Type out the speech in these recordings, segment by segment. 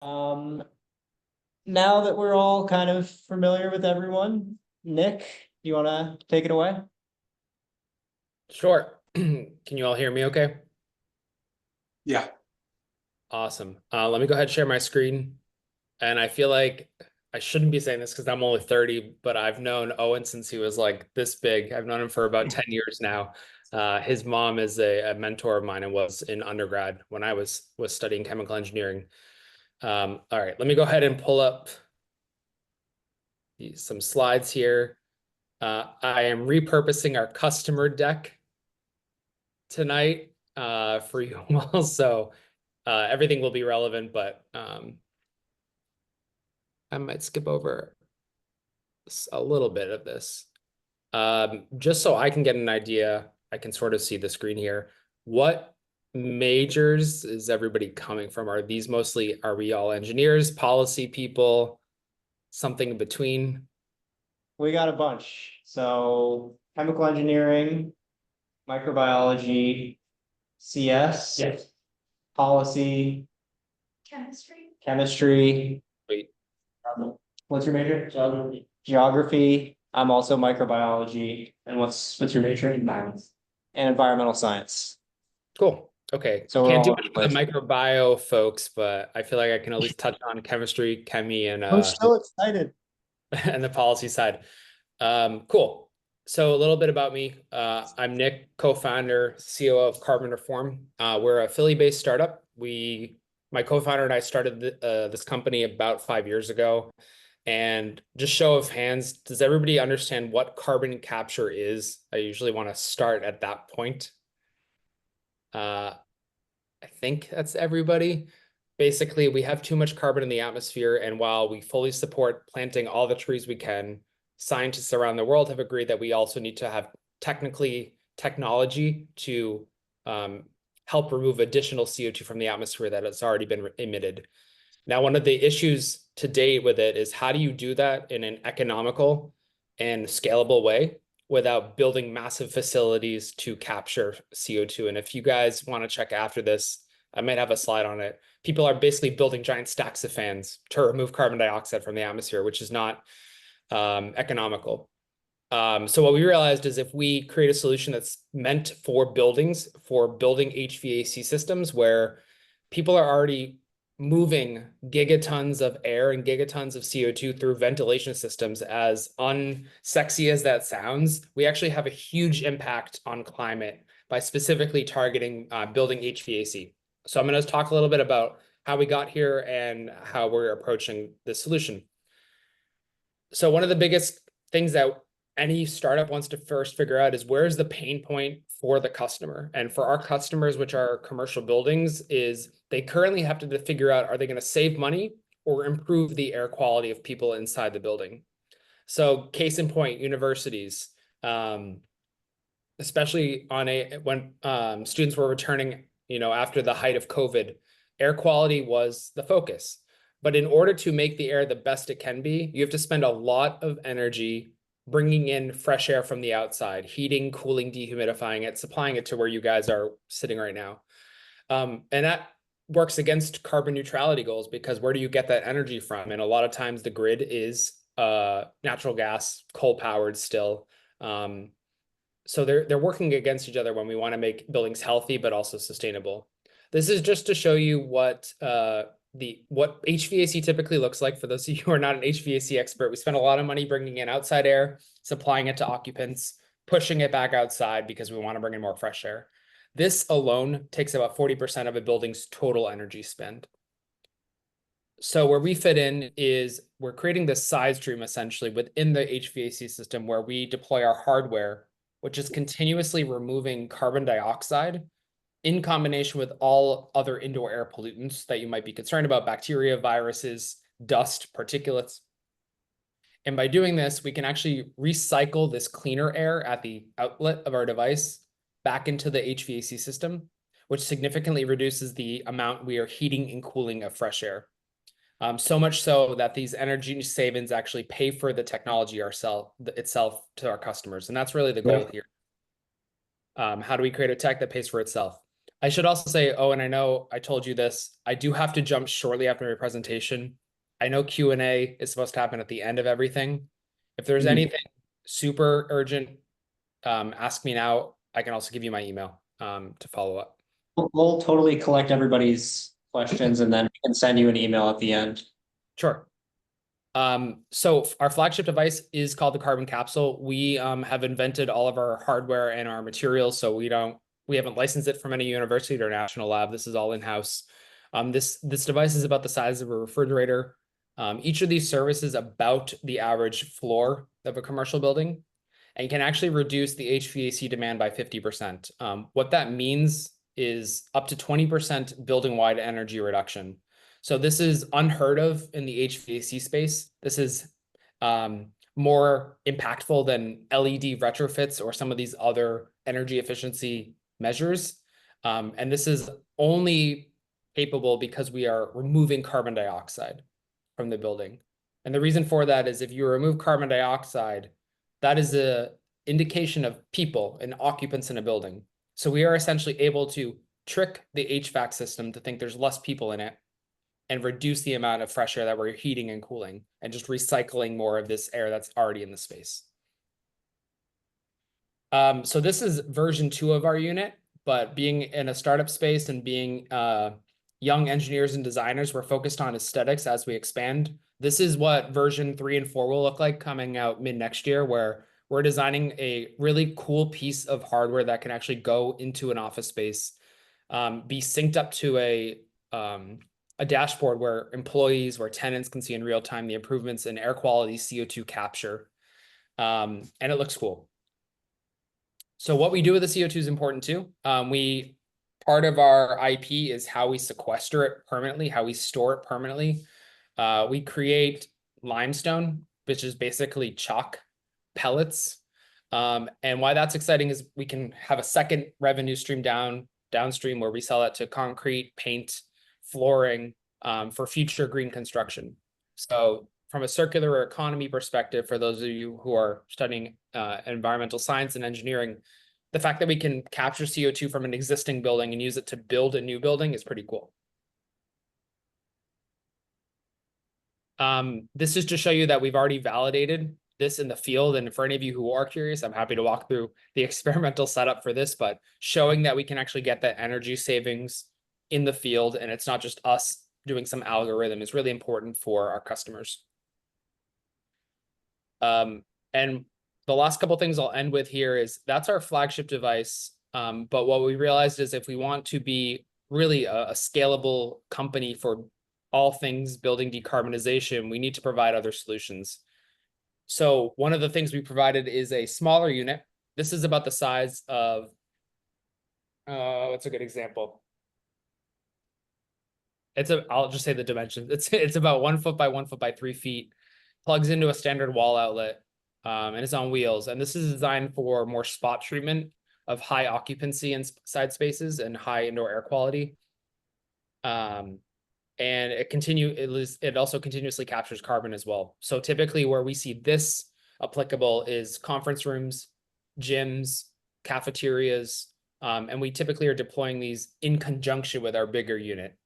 Um, now that we're all kind of familiar with everyone, Nick, you wanna take it away? Sure. Can you all hear me okay? Yeah, Awesome. Let me go ahead and share my screen. And I feel like I shouldn't be saying this because I'm only 30, but I've known Owen since he was like this big. I've known him for about 10 years now. His mom is a mentor of mine and was in undergrad when I was studying chemical engineering. All right, let me go ahead and pull up some slides here. I am repurposing our customer deck tonight for you all. So everything will be relevant, but I might skip over a little bit of this. Just so I can get an idea, I can sort of see the screen here. What majors is everybody coming from? Are these mostly, are we all engineers, policy people, something in between? We got a bunch. So chemical engineering, microbiology, CS. Yes. Policy, chemistry. Wait, What's your major? Geography. I'm also microbiology. And what's your major? Environment. And environmental science. cool. Okay. So we're Can't do all much over with the the place. microbio folks, but I feel like I can at least touch on chemistry, chemie, and I'm still excited. and the policy side. Cool. So a little bit about me. I'm Nick, co-founder, COO of Carbon Reform. We're a Philly-based startup. My co-founder and I started this company about 5 years ago. And just show of hands, does everybody understand what carbon capture is? I usually want to start at that point. I think that's everybody. Basically, we have too much carbon in the atmosphere, and while we fully support planting all the trees we can, scientists around the world have agreed that we also need to have technology to help remove additional CO2 from the atmosphere that has already been emitted. Now, one of the issues to date with it is how do you do that in an economical and scalable way without building massive facilities to capture CO2? And if you guys want to check after this, I might have a slide on it. People are basically building giant stacks of fans to remove carbon dioxide from the atmosphere, which is not economical. So what we realized is if we create a solution that's meant for buildings, for building HVAC systems where people are already moving gigatons of air and gigatons of CO2 through ventilation systems, as unsexy as that sounds, we actually have a huge impact on climate by specifically targeting building HVAC. So I'm going to talk a little bit about how we got here and how we're approaching the solution. So one of the biggest things that any startup wants to first figure out is where's the pain point for the customer. And for our customers, which are commercial buildings, is they currently have to figure out, are they going to save money or improve the air quality of people inside the building? So case in point, universities, especially when students were returning, after the height of COVID, air quality was the focus. But in order to make the air the best it can be, you have to spend a lot of energy bringing in fresh air from the outside, heating, cooling, dehumidifying it, supplying it to where you guys are sitting right now. And that works against carbon neutrality goals because where do you get that energy from? And a lot of times the grid is natural gas, coal powered still. So they're working against each other when we want to make buildings healthy but also sustainable. This is just to show you what HVAC typically looks like. For those of you who are not an HVAC expert, we spend a lot of money bringing in outside air, supplying it to occupants, pushing it back outside because we want to bring in more fresh air. This alone takes about 40% of a building's total energy spend. So where we fit in is we're creating this side stream essentially within the HVAC system where we deploy our hardware, which is continuously removing carbon dioxide in combination with all other indoor air pollutants that you might be concerned about, bacteria, viruses, dust, particulates. And by doing this, we can actually recycle this cleaner air at the outlet of our device back into the HVAC system, which significantly reduces the amount we are heating and cooling of fresh air. So much so that these energy savings actually pay for the technology itself to our customers. And that's really the goal here. How do we create a tech that pays for itself? I should also say, oh, and I know I told you this, I do have to jump shortly after my presentation. I know Q&A is supposed to happen at the end of everything. If there's Mhm. anything super urgent, ask me now. I can also give you my email to follow up. We'll totally collect everybody's questions and then we can send you an email at the end. Sure. So our flagship device is called the Carbon Capsule. We have invented all of our hardware and our materials, so we haven't licensed it from any university or national lab. This is all in-house. This device is about the size of a refrigerator. Each of these services about the average floor of a commercial building, and can actually reduce the HVAC demand by 50%. What that means is up to 20% building-wide energy reduction. So this is unheard of in the HVAC space. This is more impactful than LED retrofits or some of these other energy efficiency measures. And this is only capable because we are removing carbon dioxide from the building. And the reason for that is if you remove carbon dioxide, that is an indication of people and occupants in a building. So we are essentially able to trick the HVAC system to think there's less people in it and reduce the amount of fresh air that we're heating and cooling and just recycling more of this air that's already in the space. So this is version 2 of our unit, but being in a startup space and being young engineers and designers, we're focused on aesthetics as we expand. This is what version 3 and 4 will look like coming out mid next year, where we're designing a really cool piece of hardware that can actually go into an office space, be synced up to a dashboard where tenants can see in real time the improvements in air quality, CO2 capture, and it looks cool. So what we do with the CO2 is important too. Part of our IP is how we sequester it permanently, how we store it permanently. We create limestone, which is basically chalk pellets. And why that's exciting is we can have a second revenue stream downstream where we sell that to concrete, paint, flooring, for future green construction. So from a circular economy perspective, for those of you who are studying environmental science and engineering, the fact that we can capture CO2 from an existing building and use it to build a new building is pretty cool. This is to show you that we've already validated this in the field. And for any of you who are curious, I'm happy to walk through the experimental setup for this, but showing that we can actually get that energy savings in the field. And it's not just us doing some algorithm is really important for our customers. And the last couple things I'll end with here is that's our flagship device. But what we realized is if we want to be really a scalable company for all things building decarbonization, we need to provide other solutions. So one of the things we provided is a smaller unit. This is about the size of, what's a good example? I'll just say the dimensions. It's about 1 foot by 1 foot by 3 feet, plugs into a standard wall outlet, and it's on wheels. And this is designed for more spot treatment of high occupancy inside spaces and high indoor air quality. And it also continuously captures carbon as well. So typically where we see this applicable is conference rooms, gyms, cafeterias, and we typically are deploying these in conjunction with our bigger unit.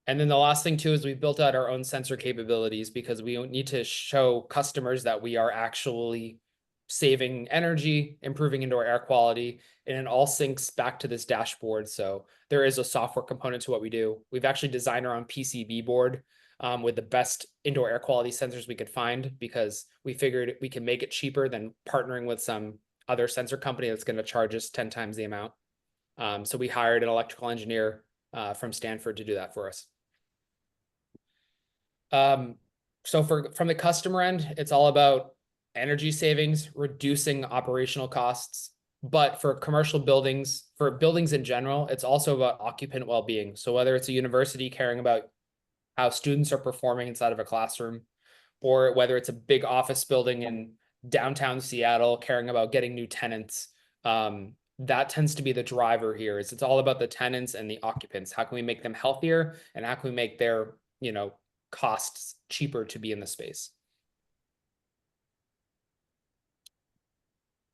And then the last thing too is we've built out our own sensor capabilities because we need to show customers that we are actually saving energy, improving indoor air quality, and it all syncs back to this dashboard. So there is a software component to what we do. We've actually designed our own PCB board with the best indoor air quality sensors we could find because we figured we can make it cheaper than partnering with some other sensor company that's going to charge us 10 times the amount. So we hired an electrical engineer from Stanford to do that for us. So from the customer end, it's all about energy savings, reducing operational costs. But for commercial buildings, for buildings in general, it's also about occupant well-being. So whether it's a university caring about how students are performing inside of a classroom, or whether it's a big office building in downtown Seattle caring about getting new tenants, that tends to be the driver here. It's all about the tenants and the occupants. How can we make them healthier, and how can we make their, costs cheaper to be in the space?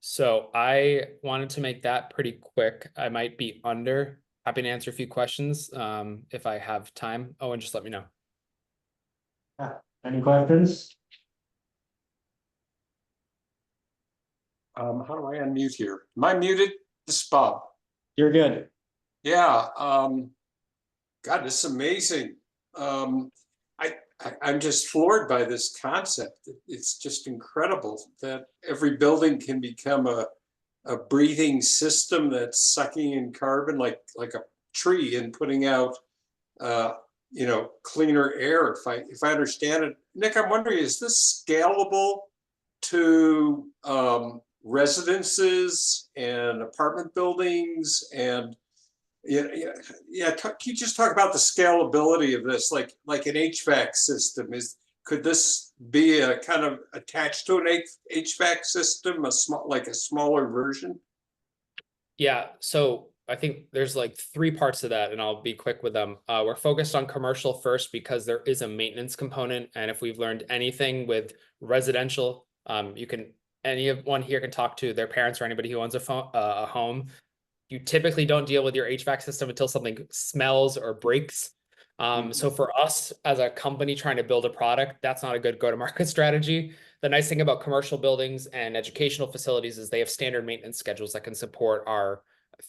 So I wanted to make that pretty quick. I might be under Happy to answer a few questions if I have time. Oh, and just let me know. Any questions? How do I unmute here? Am I muted? This is Bob. You're good. Yeah, God, this is amazing. I'm just floored by this concept. It's just incredible that every building can become a breathing system that's sucking in carbon like a tree and putting out cleaner air. If I understand it, Nick, I'm wondering, is this scalable to residences and apartment buildings? And can you just talk about the scalability of this, like an HVAC system? Could this be a kind of attached to an HVAC system, a smaller version? Yeah, so I think there's like three parts to that, and I'll be quick with them. We're focused on commercial first because there is a maintenance component, and if we've learned anything with residential, anyone here can talk to their parents or anybody who owns a home. You typically don't deal with your HVAC system until something smells or breaks. So for us as a company trying to build a product, that's not a good go-to-market strategy. The nice thing about commercial buildings and educational facilities is they have standard maintenance schedules that can support our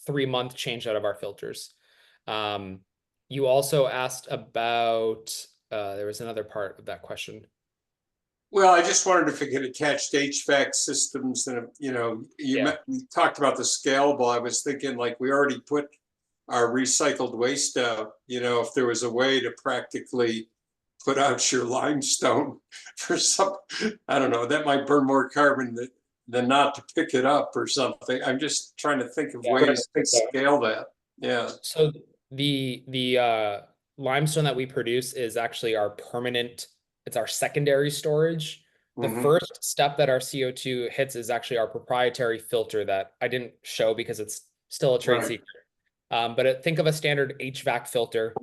3-month change out of our filters. You also asked about, there was another part of that question. Well, I just wondered if it could attach to HVAC systems, and you talked about the scalable. I was thinking, like, we already put our recycled waste out. If there was a way to practically put out your limestone for some, I don't know, that might burn more carbon than not to pick it up or something. I'm just trying to think of ways to scale that. Yeah. So the limestone that we produce is actually our permanent. It's our secondary storage. The first step that our CO2 hits is actually our proprietary filter that I didn't show because it's still a trade secret. But think of a standard HVAC filter.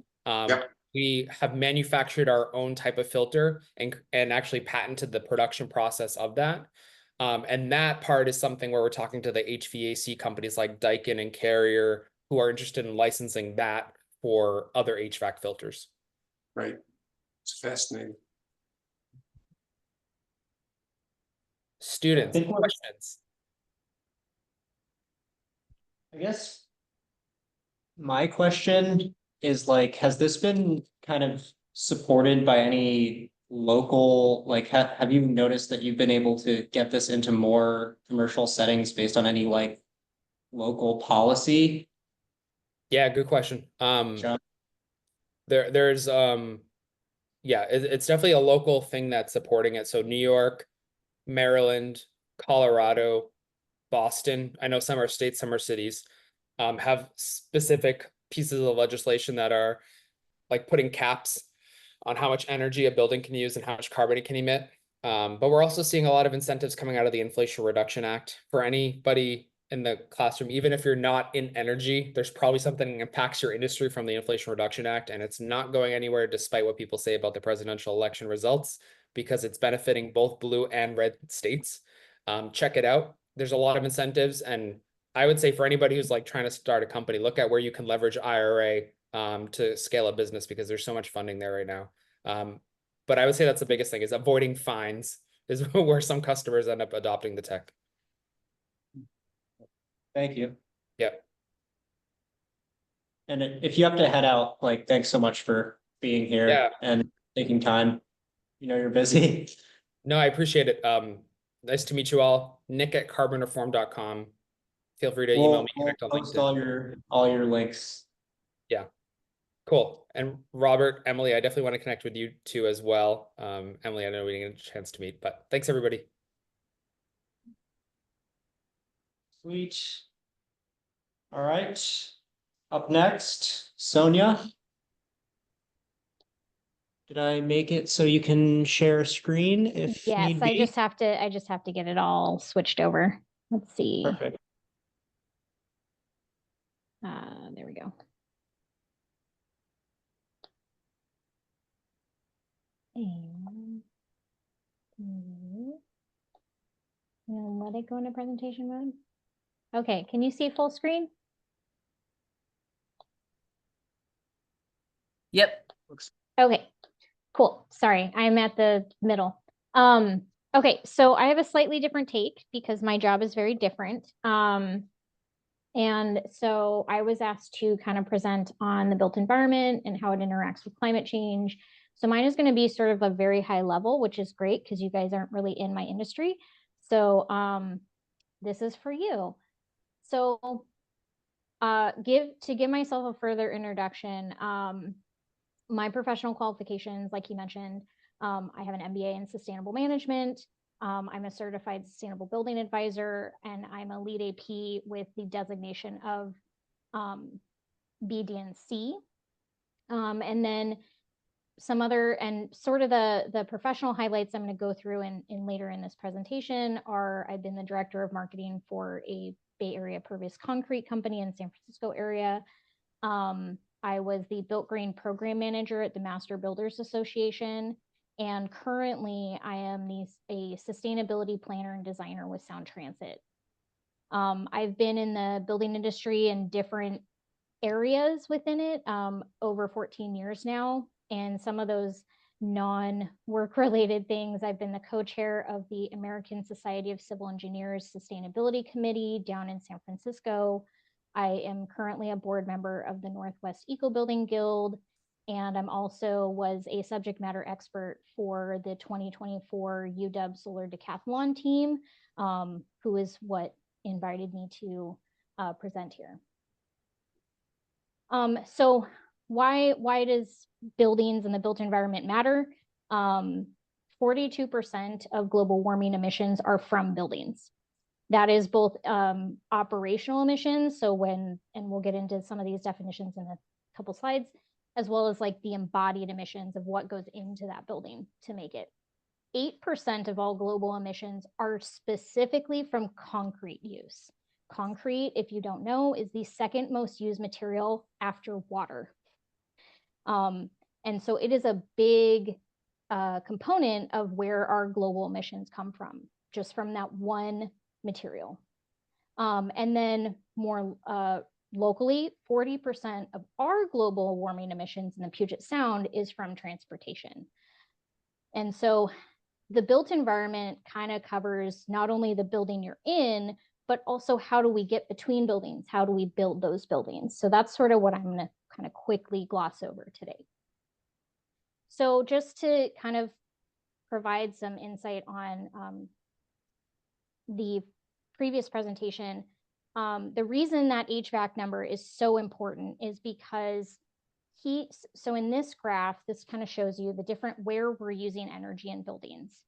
We have manufactured our own type of filter and actually patented the production process of that. And that part is something where we're talking to the HVAC companies like Daikin and Carrier who are interested in licensing that for other HVAC filters. Right. It's fascinating. Students, questions? I guess my question is, like, has this been kind of supported by any local, like, have you noticed that you've been able to get this into more commercial settings based on any like local policy? Yeah, good question. There's yeah, it's definitely a local thing that's supporting it. So New York, Maryland, Colorado, Boston, I know some are states, some are cities, have specific pieces of legislation that are like putting caps on how much energy a building can use and how much carbon it can emit. But we're also seeing a lot of incentives coming out of the Inflation Reduction Act for anybody in the classroom. Even if you're not in energy, there's probably something that impacts your industry from the Inflation Reduction Act, and it's not going anywhere despite what people say about the presidential election results, because it's benefiting both blue and red states. Check it out. There's a lot of incentives, and I would say for anybody who's like trying to start a company, look at where you can leverage IRA to scale a business, because there's so much funding there right now. But I would say that's the biggest thing, is avoiding fines is where some customers end up adopting the tech. Thank you. Yep. And if you have to head out, like, thanks so much for being here and taking time. You're busy. No, I appreciate it. Nice to meet you all. Nick@carbonreform.com. Feel free to email me. We'll post all your links. Yeah. Cool. And Robert, Emily, I definitely want to connect with you too as well. Emily, I know we didn't get a chance to meet, but thanks everybody. Sweet. All right. Up next, Sonia. Did I make it so you can share a screen if need be? I just have to get it all switched over. Let's see. Perfect. There we go. And let it go into presentation mode. Okay, can you see full screen? Yep. Okay, cool. Sorry, I'm at the middle. Okay, so I have a slightly different take because my job is very different. And so I was asked to kind of present on the built environment and how it interacts with climate change. So mine is going to be sort of a very high level, which is great because you guys aren't really in my industry. So this is for you. So to give myself a further introduction, my professional qualifications, like you mentioned, I have an MBA in sustainable management. I'm a certified sustainable building advisor, and I'm a lead AP with the designation of BDNC. And then some other, and sort of the professional highlights I'm going to go through in later in this presentation are I've been the director of marketing for a Bay Area pervious concrete company in San Francisco area. I was the Built Green program manager at the Master Builders Association. And currently I am a sustainability planner and designer with Sound Transit. I've been in the building industry in different areas within it over 14 years now. And some of those non-work related things, I've been the co-chair of the American Society of Civil Engineers Sustainability Committee down in San Francisco. I am currently a board member of the Northwest Eco Building Guild. And I'm also was a subject matter expert for the 2024 UW Solar Decathlon team, who is what invited me to present here. So why does buildings and the built environment matter? 42% of global warming emissions are from buildings. That is both operational emissions. So and we'll get into some of these definitions in a couple slides, as well as like the embodied emissions of what goes into that building to make it. 8% of all global emissions are specifically from concrete use. Concrete, if you don't know, is the second most used material after water. And so it is a big component of where our global emissions come from, just from that one material. And then more locally, 40% of our global warming emissions in the Puget Sound is from transportation. And so the built environment kind of covers not only the building you're in, but also how do we get between buildings? How do we build those buildings? So that's sort of what I'm going to kind of quickly gloss over today. So just to kind of provide some insight on the previous presentation, the reason that HVAC number is so important is because so in this graph, this kind of shows you the different where we're using energy in buildings.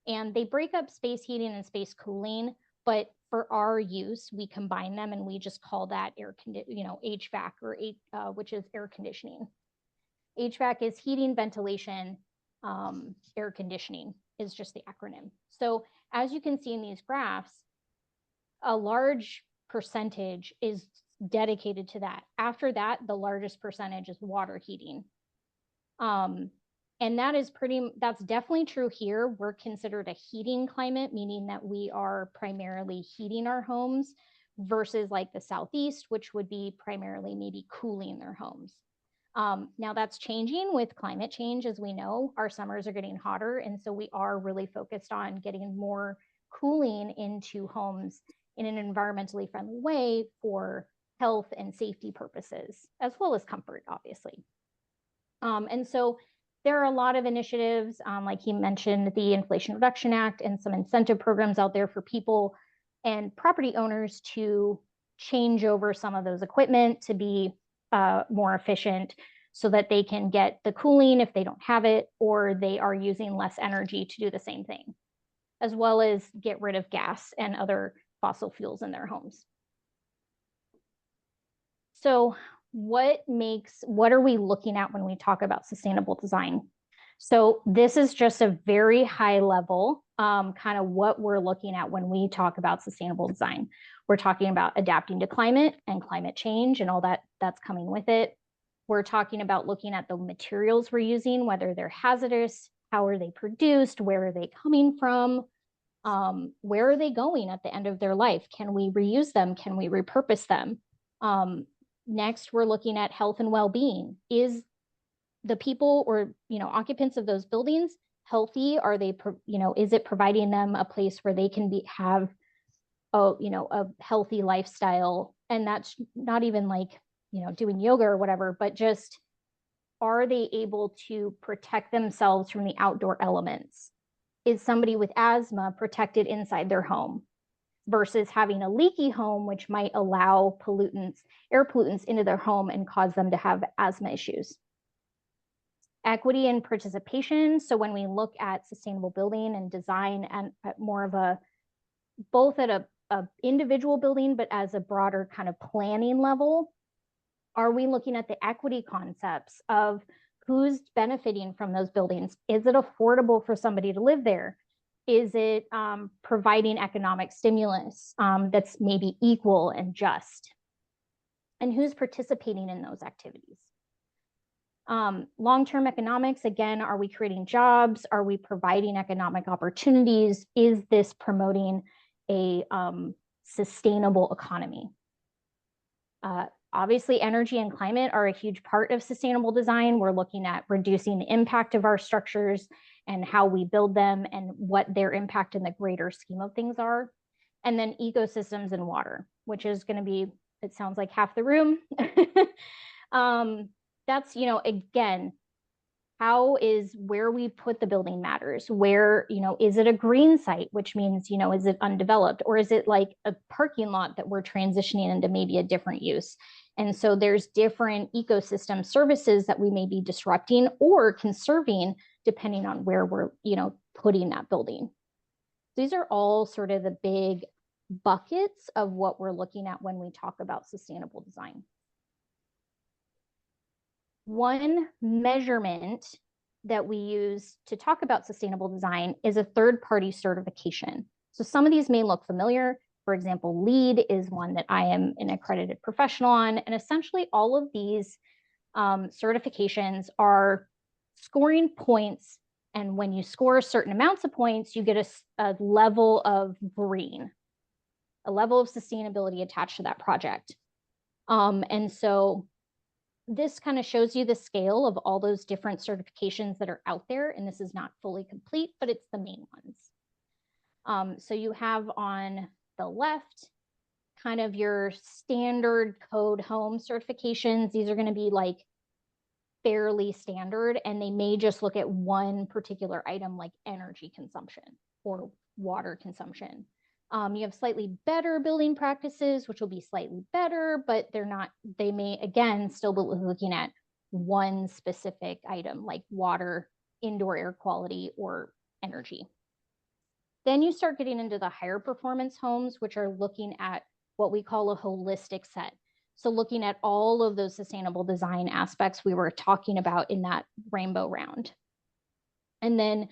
And they break up space heating and space cooling, but for our use, we combine them and we just call that HVAC or which is air conditioning. HVAC is heating, ventilation, air conditioning is just the acronym. So as you can see in these graphs, a large percentage is dedicated to that. After that, the largest percentage is water heating. And that's definitely true here. We're considered a heating climate, meaning that we are primarily heating our homes versus like the Southeast, which would be primarily maybe cooling their homes. Now that's changing with climate change. As we know, our summers are getting hotter. And so we are really focused on getting more cooling into homes in an environmentally friendly way for health and safety purposes, as well as comfort, obviously. And so there are a lot of initiatives, like he mentioned, the Inflation Reduction Act and some incentive programs out there for people and property owners to change over some of those equipment to be more efficient so that they can get the cooling if they don't have it, or they are using less energy to do the same thing, as well as get rid of gas and other fossil fuels in their homes. So what are we looking at when we talk about sustainable design? So this is just a very high level kind of what we're looking at when we talk about sustainable design. We're talking about adapting to climate and climate change and all that's coming with it. We're talking about looking at the materials we're using, whether they're hazardous, how are they produced, where are they coming from, where are they going at the end of their life? Can we reuse them? Can we repurpose them? Next, we're looking at health and well-being. Is the people or, you know, occupants of those buildings healthy? Are they, you know, is it providing them a place where they can have a, you know, a healthy lifestyle? And that's not even like, you know, doing yoga or whatever, but just, are they able to protect themselves from the outdoor elements? Is somebody with asthma protected inside their home versus having a leaky home, which might allow pollutants, air pollutants into their home and cause them to have asthma issues? Equity and participation. So when we look at sustainable building and design and at more of a, both at a individual building, but as a broader kind of planning level, are we looking at the equity concepts of who's benefiting from those buildings? Is it affordable for somebody to live there? Is it providing economic stimulus that's maybe equal and just? And who's participating in those activities? Long-term economics, again, are we creating jobs? Are we providing economic opportunities? Is this promoting a sustainable economy? Obviously, energy and climate are a huge part of sustainable design. We're looking at reducing the impact of our structures and how we build them and what their impact in the greater scheme of things are. And then ecosystems and water, which is going to be, it sounds like half the room. That's, you know, again, how is where we put the building matters. Where, you know, is it a green site, which means, you know, is it undeveloped, or is it like a parking lot that we're transitioning into maybe a different use? And so there's different ecosystem services that we may be disrupting or conserving depending on where we're, you know, putting that building. These are all sort of the big buckets of what we're looking at when we talk about sustainable design. One measurement that we use to talk about sustainable design is a third-party certification. So some of these may look familiar. For example, LEED is one that I am an accredited professional on. And essentially all of these certifications are scoring points. And when you score certain amounts of points, you get a level of green, a level of sustainability attached to that project. And so this kind of shows you the scale of all those different certifications that are out there. And this is not fully complete, but it's the main ones. So you have on the left kind of your standard code home certifications. These are going to be like fairly standard, and they may just look at one particular item like energy consumption or water consumption. You have slightly better building practices, which will be slightly better, but they're not, they may again still be looking at one specific item like water, indoor air quality, or energy. Then you start getting into the higher performance homes, which are looking at what we call a holistic set. So looking at all of those sustainable design aspects we were talking about in that rainbow round. And then,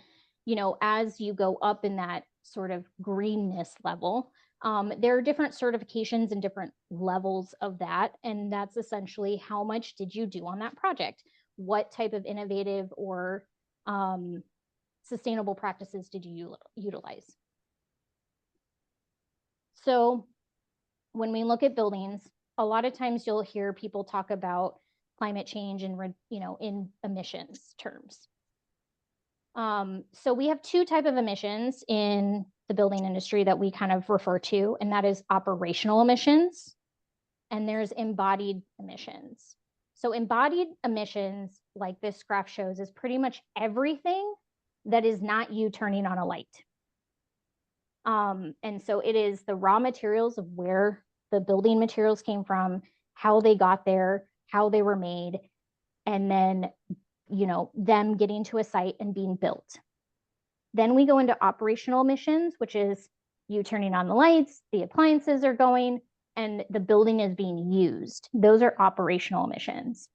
you know, as you go up in that sort of greenness level, there are different certifications and different levels of that. And that's essentially how much did you do on that project? What type of innovative or sustainable practices did you utilize? So when we look at buildings, a lot of times you'll hear people talk about climate change and, you know, in emissions terms. So we have two types of emissions in the building industry that we kind of refer to, and that is operational emissions, and there's embodied emissions. So embodied emissions, like this graph shows, is pretty much everything that is not you turning on a light. And so it is the raw materials of where the building materials came from, how they got there, how they were made, and then, you know, them getting to a site and being built. Then we go into operational emissions, which is you turning on the lights, the appliances are going, and the building is being used. Those are operational emissions.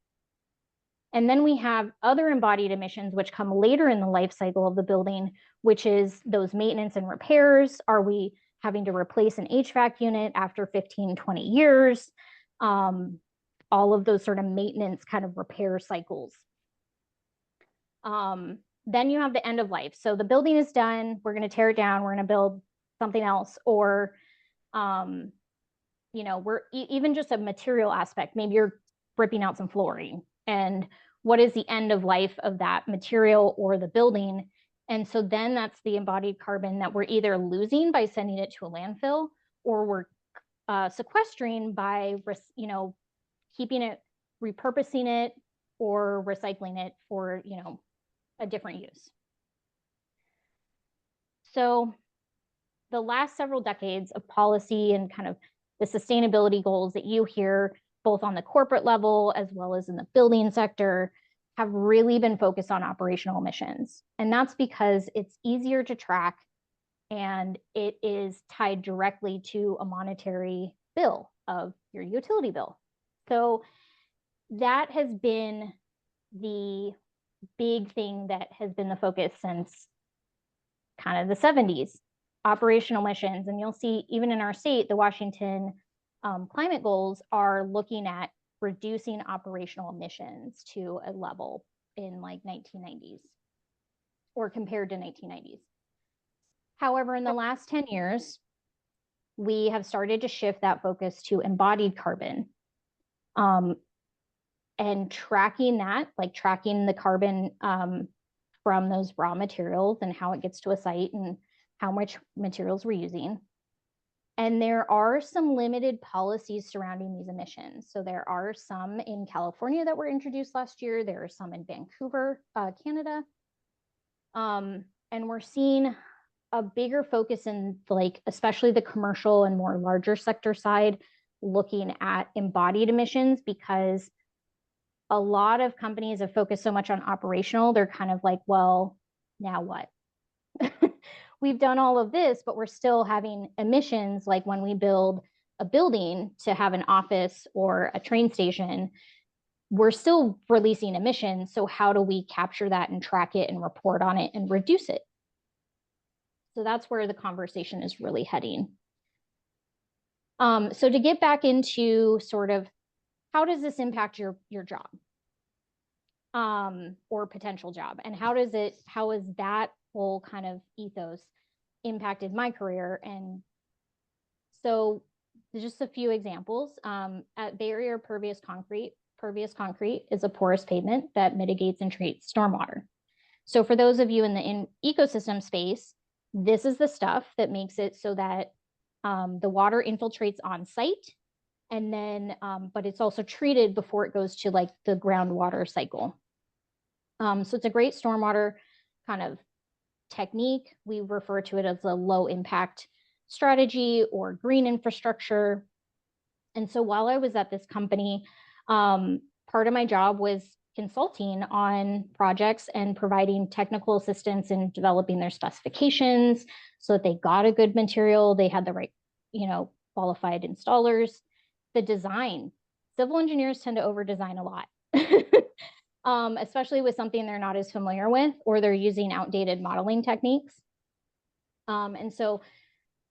And then we have other embodied emissions, which come later in the life cycle of the building, which is those maintenance and repairs. Are we having to replace an HVAC unit after 15, 20 years? All of those sort of maintenance kind of repair cycles. Then you have the end of life. So the building is done, we're going to tear it down, we're going to build something else, or, you know, we're even just a material aspect. Maybe you're ripping out some flooring and what is the end of life of that material or the building? And so then that's the embodied carbon that we're either losing by sending it to a landfill, or we're sequestering by, you know, keeping it, repurposing it, or recycling it for, you know, a different use. So the last several decades of policy and kind of the sustainability goals that you hear both on the corporate level as well as in the building sector have really been focused on operational emissions. And that's because it's easier to track and it is tied directly to a monetary bill of your utility bill. So that has been the big thing that has been the focus since kind of the 70s, operational emissions. And you'll see even in our state, the Washington climate goals are looking at reducing operational emissions to a level in like 1990s or compared to 1990s. However, in the last 10 years, we have started to shift that focus to embodied carbon. And tracking that, like tracking the carbon from those raw materials and how it gets to a site and how much materials we're using. And there are some limited policies surrounding these emissions. So there are some in California that were introduced last year. There are some in Vancouver, Canada. And we're seeing a bigger focus in like, especially the commercial and more larger sector side, looking at embodied emissions, because a lot of companies have focused so much on operational, they're kind of like, well, now what? We've done all of this, but we're still having emissions, like when we build a building to have an office or a train station, we're still releasing emissions. So how do we capture that and track it and report on it and reduce it? So that's where the conversation is really heading. So to get back into sort of how does this impact your job or potential job, and how is that whole kind of ethos impacted my career? And so just a few examples. At Barrier Pervious Concrete is a porous pavement that mitigates and treats stormwater. So for those of you in the ecosystem space, this is the stuff that makes it so that the water infiltrates on site, and then, but it's also treated before it goes to like the groundwater cycle. So it's a great stormwater kind of technique. We refer to it as a low impact strategy or green infrastructure. And so while I was at this company, part of my job was consulting on projects and providing technical assistance in developing their specifications so that they got a good material, they had the right, you know, qualified installers. The design, civil engineers tend to over design a lot, especially with something they're not as familiar with, or they're using outdated modeling techniques. And so,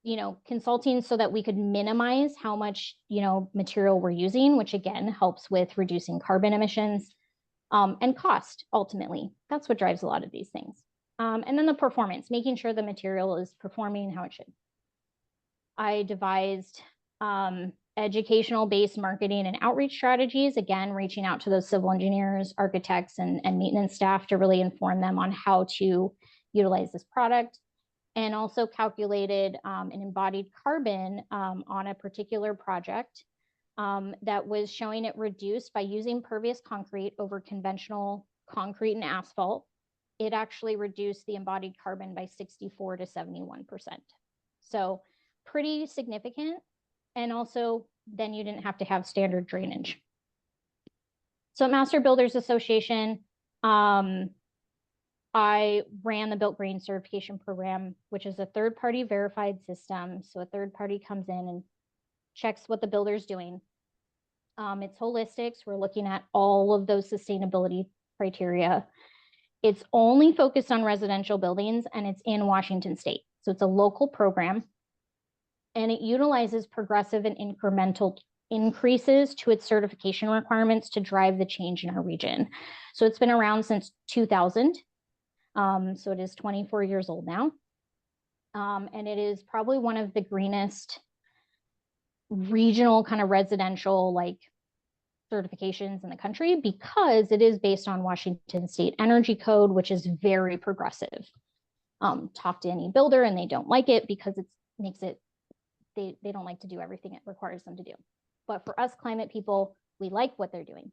you know, consulting so that we could minimize how much, you know, material we're using, which again helps with reducing carbon emissions and cost. Ultimately, that's what drives a lot of these things. And then the performance, making sure the material is performing how it should. I devised educational-based marketing and outreach strategies, again, reaching out to those civil engineers, architects, and maintenance staff to really inform them on how to utilize this product, and also calculated an embodied carbon on a particular project that was showing it reduced by using pervious concrete over conventional concrete and asphalt. It actually reduced the embodied carbon by 64 to 71%. So pretty significant. And also, then you didn't have to have standard drainage. So at Master Builders Association, I ran the Built Green certification program, which is a third-party verified system. So a third party comes in and checks what the builder's doing. It's holistic. So we're looking at all of those sustainability criteria. It's only focused on residential buildings, and it's in Washington State. So it's a local program. And it utilizes progressive and incremental increases to its certification requirements to drive the change in our region. So it's been around since 2000. So it is 24 years old now. And it is probably one of the greenest regional kind of residential like certifications in the country because it is based on Washington State Energy Code, which is very progressive. Talk to any builder and they don't like it because it makes it, they don't like to do everything it requires them to do. But for us climate people, we like what they're doing.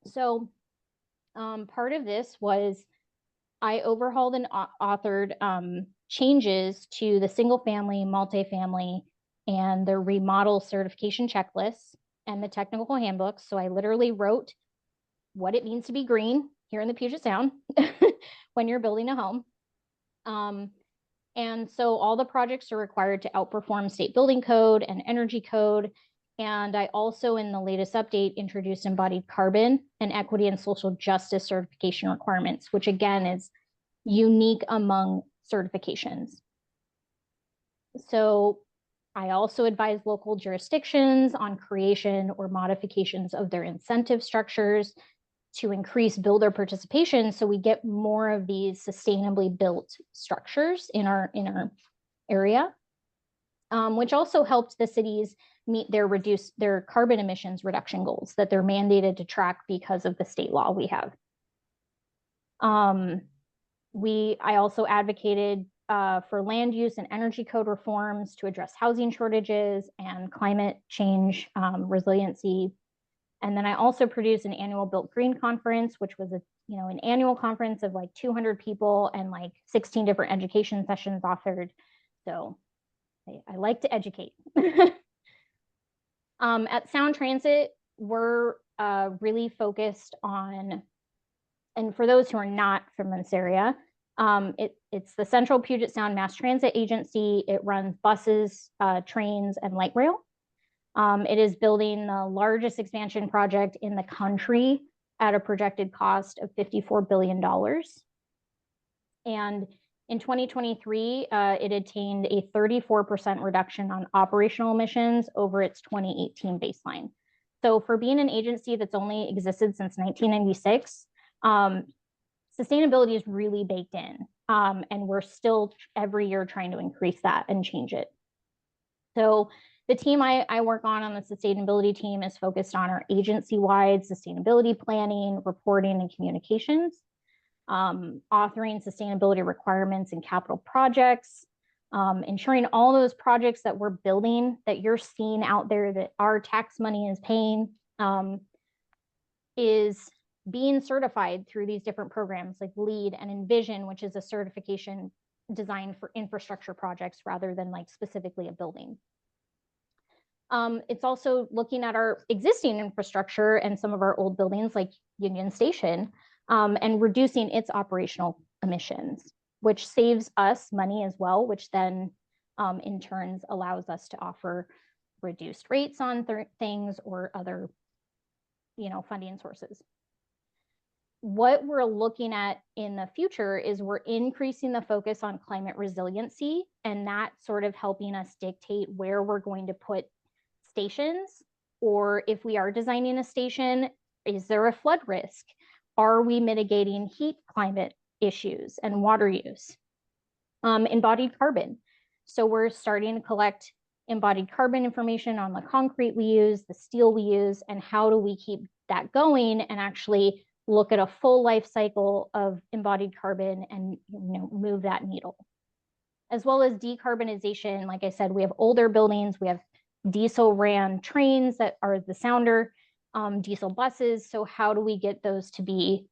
So part of this was I overhauled and authored changes to the single family, multifamily, and the remodel certification checklists and the technical handbooks. So I literally wrote what it means to be green here in the Puget Sound when you're building a home. And so all the projects are required to outperform state building code and energy code. And I also, in the latest update, introduced embodied carbon and equity and social justice certification requirements, which again is unique among certifications. So I also advise local jurisdictions on creation or modifications of their incentive structures to increase builder participation so we get more of these sustainably built structures in our area, which also helped the cities meet their carbon emissions reduction goals that they're mandated to track because of the state law we have. I also advocated for land use and energy code reforms to address housing shortages and climate change resiliency. And then I also produced an annual Built Green conference, which was an annual conference of like 200 people and like 16 different education sessions offered. So I like to educate. At Sound Transit, we're really focused on, and for those who are not from this area, it's the Central Puget Sound Mass Transit Agency. It runs buses, trains, and light rail. It is building the largest expansion project in the country at a projected cost of $54 billion. And in 2023, it attained a 34% reduction on operational emissions over its 2018 baseline. So for being an agency that's only existed since 1996, sustainability is really baked in. And we're still every year trying to increase that and change it. So the team I work on the sustainability team is focused on our agency-wide sustainability planning, reporting, and communications, authoring sustainability requirements and capital projects, ensuring all those projects that we're building, that you're seeing out there, that our tax money is paying, is being certified through these different programs like LEED and Envision, which is a certification designed for infrastructure projects rather than like specifically a building. It's also looking at our existing infrastructure and some of our old buildings like Union Station and reducing its operational emissions, which saves us money as well, which then in turn allows us to offer reduced rates on things or other funding sources. What we're looking at in the future is we're increasing the focus on climate resiliency, and that's sort of helping us dictate where we're going to put stations, or if we are designing a station, is there a flood risk? Are we mitigating heat climate issues and water use? Embodied carbon. So we're starting to collect embodied carbon information on the concrete we use, the steel we use, and how do we keep that going and actually look at a full life cycle of embodied carbon and move that needle. As well as decarbonization. Like I said, we have older buildings, we have diesel ran trains that are the sounder, diesel buses. So how do we get those to be,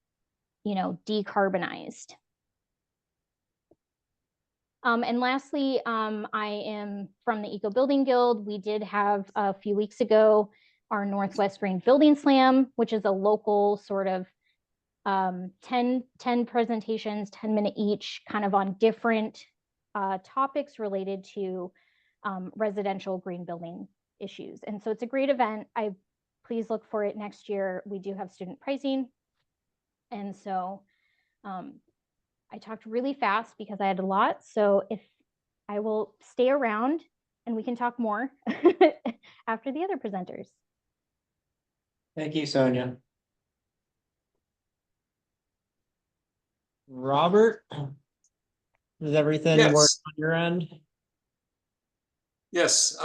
decarbonized? And lastly, I am from the Eco Building Guild. We did have a few weeks ago our Northwest Green Building Slam, which is a local sort of 10 presentations, 10-minute each, kind of on different topics related to residential green building issues. And so it's a great event. Please look for it next year. We do have student pricing. And so I talked really fast because I had a lot. So if I will stay around and we can talk more after the other presenters. Thank you, Sonia. Robert, is everything Yes. work on your end? Yes,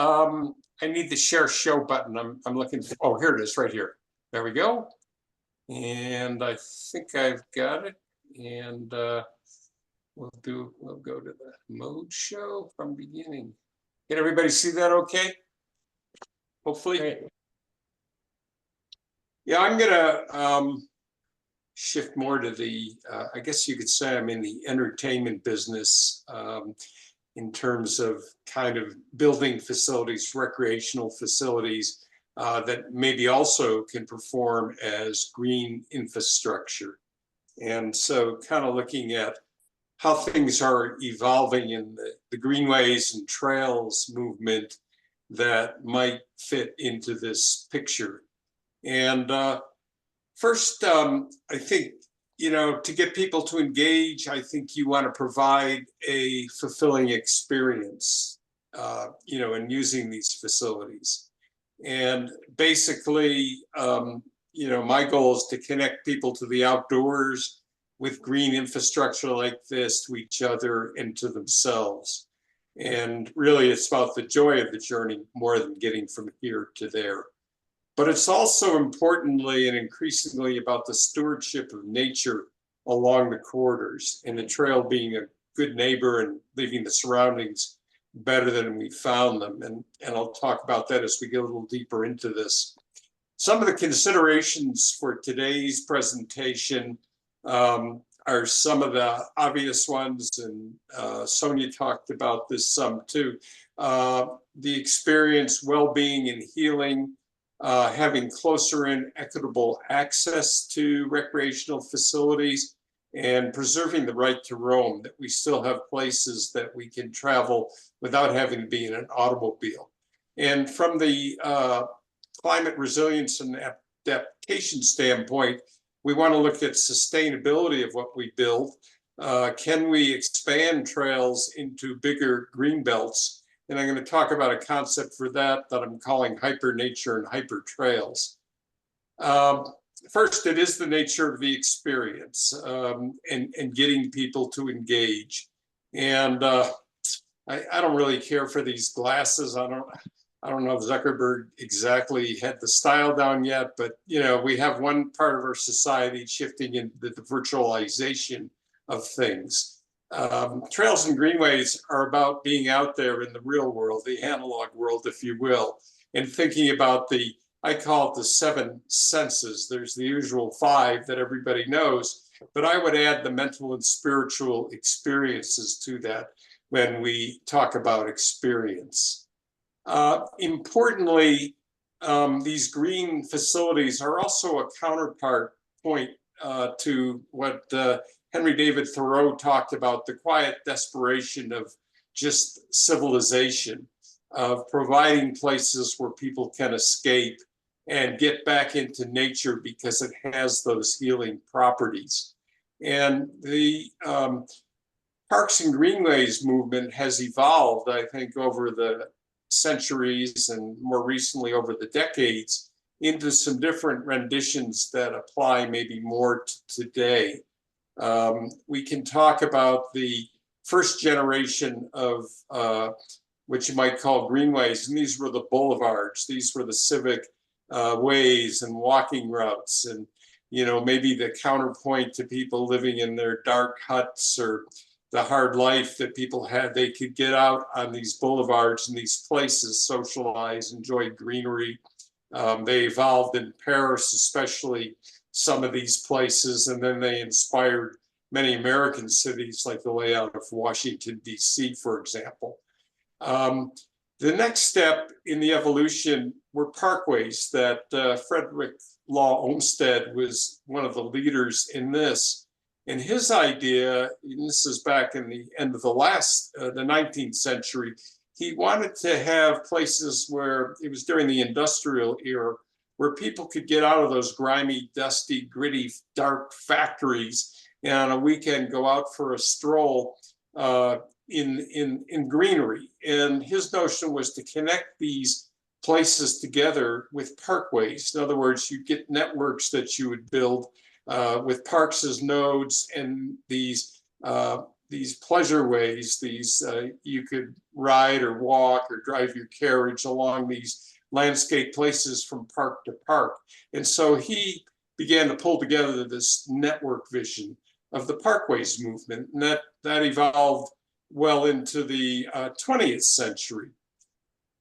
I need the share show button. I'm looking for, oh, here it is right here. There we go. And I think I've got it. And we'll go to the mode show from beginning. Can everybody see that okay? Hopefully. Great. Yeah, I'm gonna shift more to the, I guess you could say I'm in the entertainment business in terms of kind of building facilities, recreational facilities that maybe also can perform as green infrastructure. And so kind of looking at how things are evolving in the greenways and trails movement that might fit into this picture. And first, I think, you know, to get people to engage, I think you want to provide a fulfilling experience, you know, in using these facilities. And basically, you know, my goal is to connect people to the outdoors with green infrastructure like this, to each other and to themselves. And really, it's about the joy of the journey more than getting from here to there. But it's also importantly and increasingly about the stewardship of nature along the corridors, and the trail being a good neighbor and leaving the surroundings better than we found them. And I'll talk about that as we get a little deeper into this. Some of the considerations for today's presentation are some of the obvious ones, and Sonia talked about this some too. The experience, well-being and healing, having closer and equitable access to recreational facilities, and preserving the right to roam, that we still have places that we can travel without having to be in an automobile. And from the climate resilience and adaptation standpoint, we want to look at sustainability of what we build. Can we expand trails into bigger green belts? And I'm going to talk about a concept for that I'm calling hyper nature and hyper trails. First, it is the nature of the experience and getting people to engage. And I don't really care for these glasses. I don't know if Zuckerberg exactly had the style down yet, but you know, we have one part of our society shifting into the virtualization of things. Trails and greenways are about being out there in the real world, the analog world, if you will, and thinking about I call it the 7 senses. There's the usual 5 that everybody knows, but I would add the mental and spiritual experiences to that when we talk about experience. Importantly, these green facilities are also a counterpart point to what Henry David Thoreau talked about, the quiet desperation of just civilization, of providing places where people can escape and get back into nature because it has those healing properties. And the Parks and Greenways movement has evolved, I think, over the centuries and more recently over the decades into some different renditions that apply maybe more to today. We can talk about the first generation of what you might call greenways, and these were the boulevards. These were the civic ways and walking routes, and you know, maybe the counterpoint to people living in their dark huts or the hard life that people had. They could get out on these boulevards and these places, socialize, enjoy greenery. They evolved in Paris, especially some of these places, and then they inspired many American cities like the layout of Washington, D.C., for example. The next step in the evolution were parkways that Frederick Law Olmsted was one of the leaders in this. And his idea, and this is back in the end of the 19th century, he wanted to have places where, it was during the industrial era, where people could get out of those grimy, dusty, gritty, dark factories and on a weekend go out for a stroll in greenery. And his notion was to connect these places together with parkways. In other words, you get networks that you would build with parks as nodes and these these pleasure ways, these you could ride or walk or drive your carriage along these landscape places from park to park. And so he began to pull together this network vision of the parkways movement, and that evolved well into the 20th century.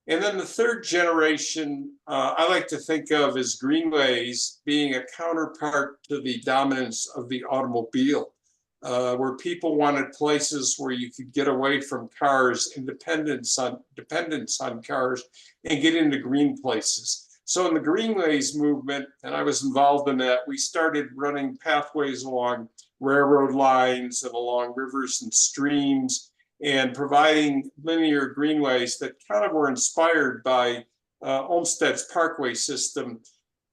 And then the third generation, I like to think of as greenways being a counterpart to the dominance of the automobile, where people wanted places where you could get away from cars, dependence on cars, and get into green places. So in the greenways movement, and I was involved in that, we started running pathways along railroad lines and along rivers and streams, and providing linear greenways that kind of were inspired by Olmsted's parkway system,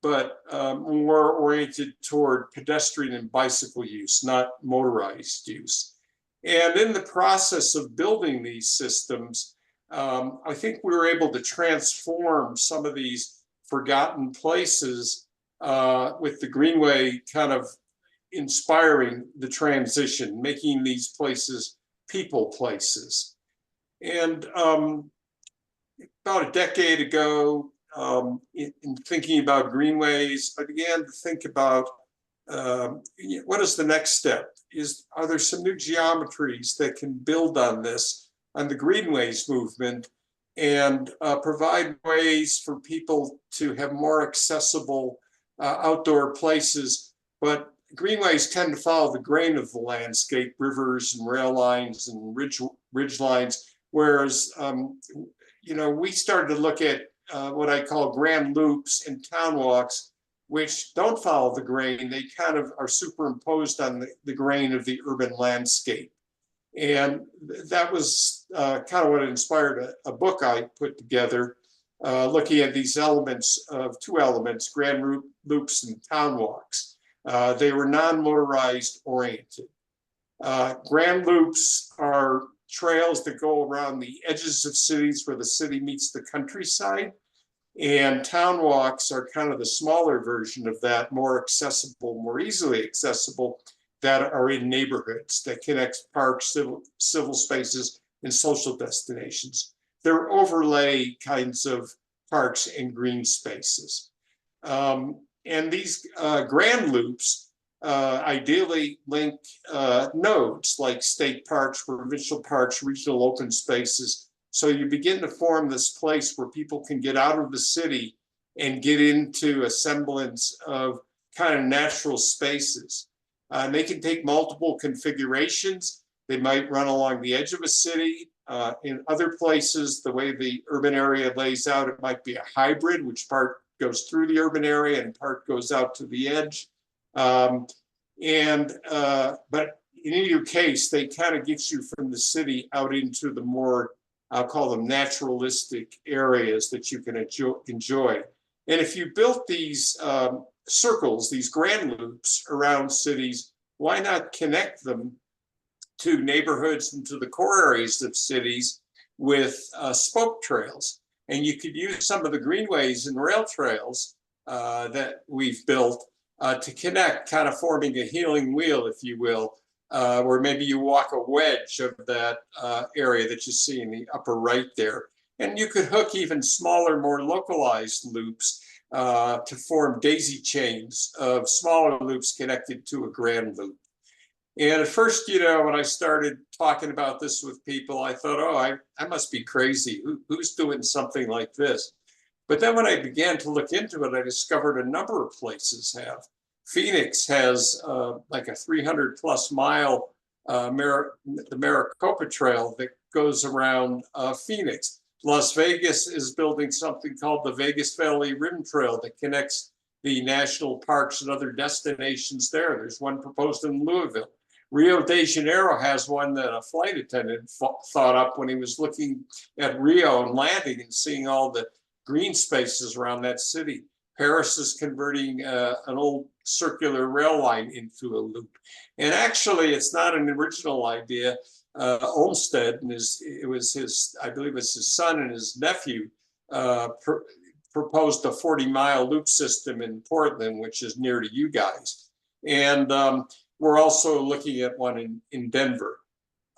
but more oriented toward pedestrian and bicycle use, not motorized use. And in the process of building these systems, I think we were able to transform some of these forgotten places with the greenway kind of inspiring the transition, making these places people places. And about a decade ago, in thinking about greenways, I began to think about what is the next step? Are there some new geometries that can build on this, on the greenways movement, and provide ways for people to have more accessible outdoor places? But greenways tend to follow the grain of the landscape, rivers and rail lines and ridge lines, whereas we started to look at what I call grand loops and town walks, which don't follow the grain. They kind of are superimposed on the grain of the urban landscape. And that was kind of what inspired a book I put together, looking at these elements of two elements, grand loops and town walks. They were non-motorized oriented. Grand loops are trails that go around the edges of cities where the city meets the countryside. And town walks are kind of the smaller version of that, more accessible, more easily accessible, that are in neighborhoods that connect parks, civil spaces, and social destinations. They're overlay kinds of parks and green spaces. And these grand loops ideally link nodes like state parks, provincial parks, regional open spaces. So you begin to form this place where people can get out of the city and get into a semblance of kind of natural spaces. And they can take multiple configurations. They might run along the edge of a city. In other places, the way the urban area lays out, it might be a hybrid, which part goes through the urban area and part goes out to the edge. But in either case, they kind of get you from the city out into the more, I'll call them naturalistic areas that you can enjoy. And if you built these circles, these grand loops around cities, why not connect them to neighborhoods and to the core areas of cities with spoke trails? And you could use some of the greenways and rail trails that we've built to connect, kind of forming a healing wheel, if you will, where maybe you walk a wedge of that area that you see in the upper right there. And you could hook even smaller, more localized loops to form daisy chains of smaller loops connected to a grand loop. And at first, when I started talking about this with people, I thought, oh, I must be crazy. Who's doing something like this? But then when I began to look into it, I discovered a number of places have. Phoenix has like a 300+ mile the Maricopa Trail that goes around Phoenix. Las Vegas is building something called the Vegas Valley Rim Trail that connects the national parks and other destinations there. There's one proposed in Louisville. Rio de Janeiro has one that a flight attendant thought up when he was looking at Rio and landing and seeing all the green spaces around that city. Paris is converting an old circular rail line into a loop. And actually, it's not an original idea. Olmsted, and it was his, I believe it's his son and his nephew, proposed a 40-mile loop system in Portland, which is near to you guys. And we're also looking at one in Denver.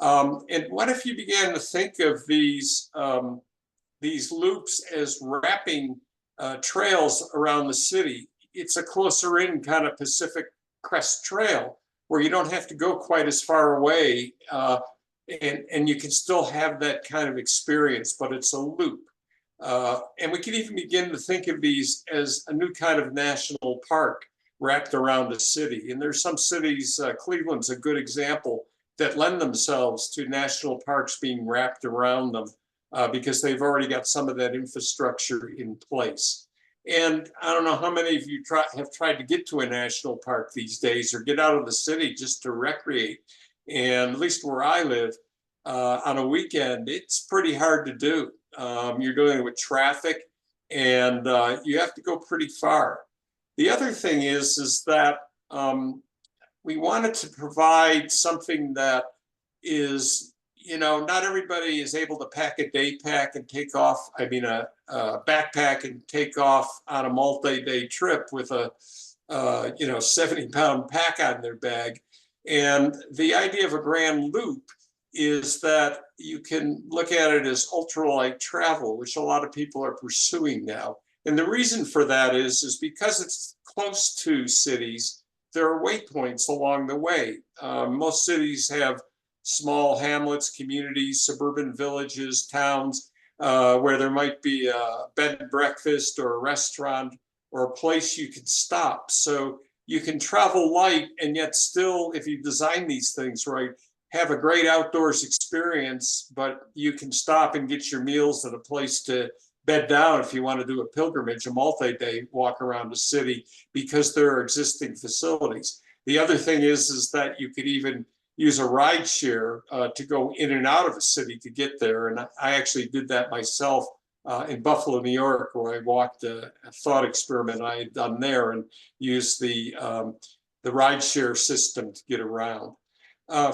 And what if you began to think of these loops as wrapping trails around the city? It's a closer in kind of Pacific Crest Trail where you don't have to go quite as far away, and you can still have that kind of experience, but it's a loop. And we can even begin to think of these as a new kind of national park wrapped around the city. And there's some cities, Cleveland's a good example, that lend themselves to national parks being wrapped around them because they've already got some of that infrastructure in place. And I don't know how many of you have tried to get to a national park these days or get out of the city just to recreate. And at least where I live, on a weekend, it's pretty hard to do. You're dealing with traffic and you have to go pretty far. The other thing is that we wanted to provide something that is, not everybody is able to pack a day pack and take off, a backpack and take off on a multi-day trip with a 70-pound pack on their bag. And the idea of a grand loop is that you can look at it as ultralight travel, which a lot of people are pursuing now. And the reason for that is because it's close to cities, there are waypoints along the way. Most cities have small hamlets, communities, suburban villages, towns, where there might be a bed and breakfast or a restaurant or a place you can stop. So you can travel light and yet still, if you design these things right, have a great outdoors experience, but you can stop and get your meals at a place to bed down if you want to do a pilgrimage, a multi-day walk around the city, because there are existing facilities. The other thing is that you could even use a ride share to go in and out of a city to get there. And I actually did that myself in Buffalo, New York, where I walked a thought experiment I had done there and used the ride share system to get around.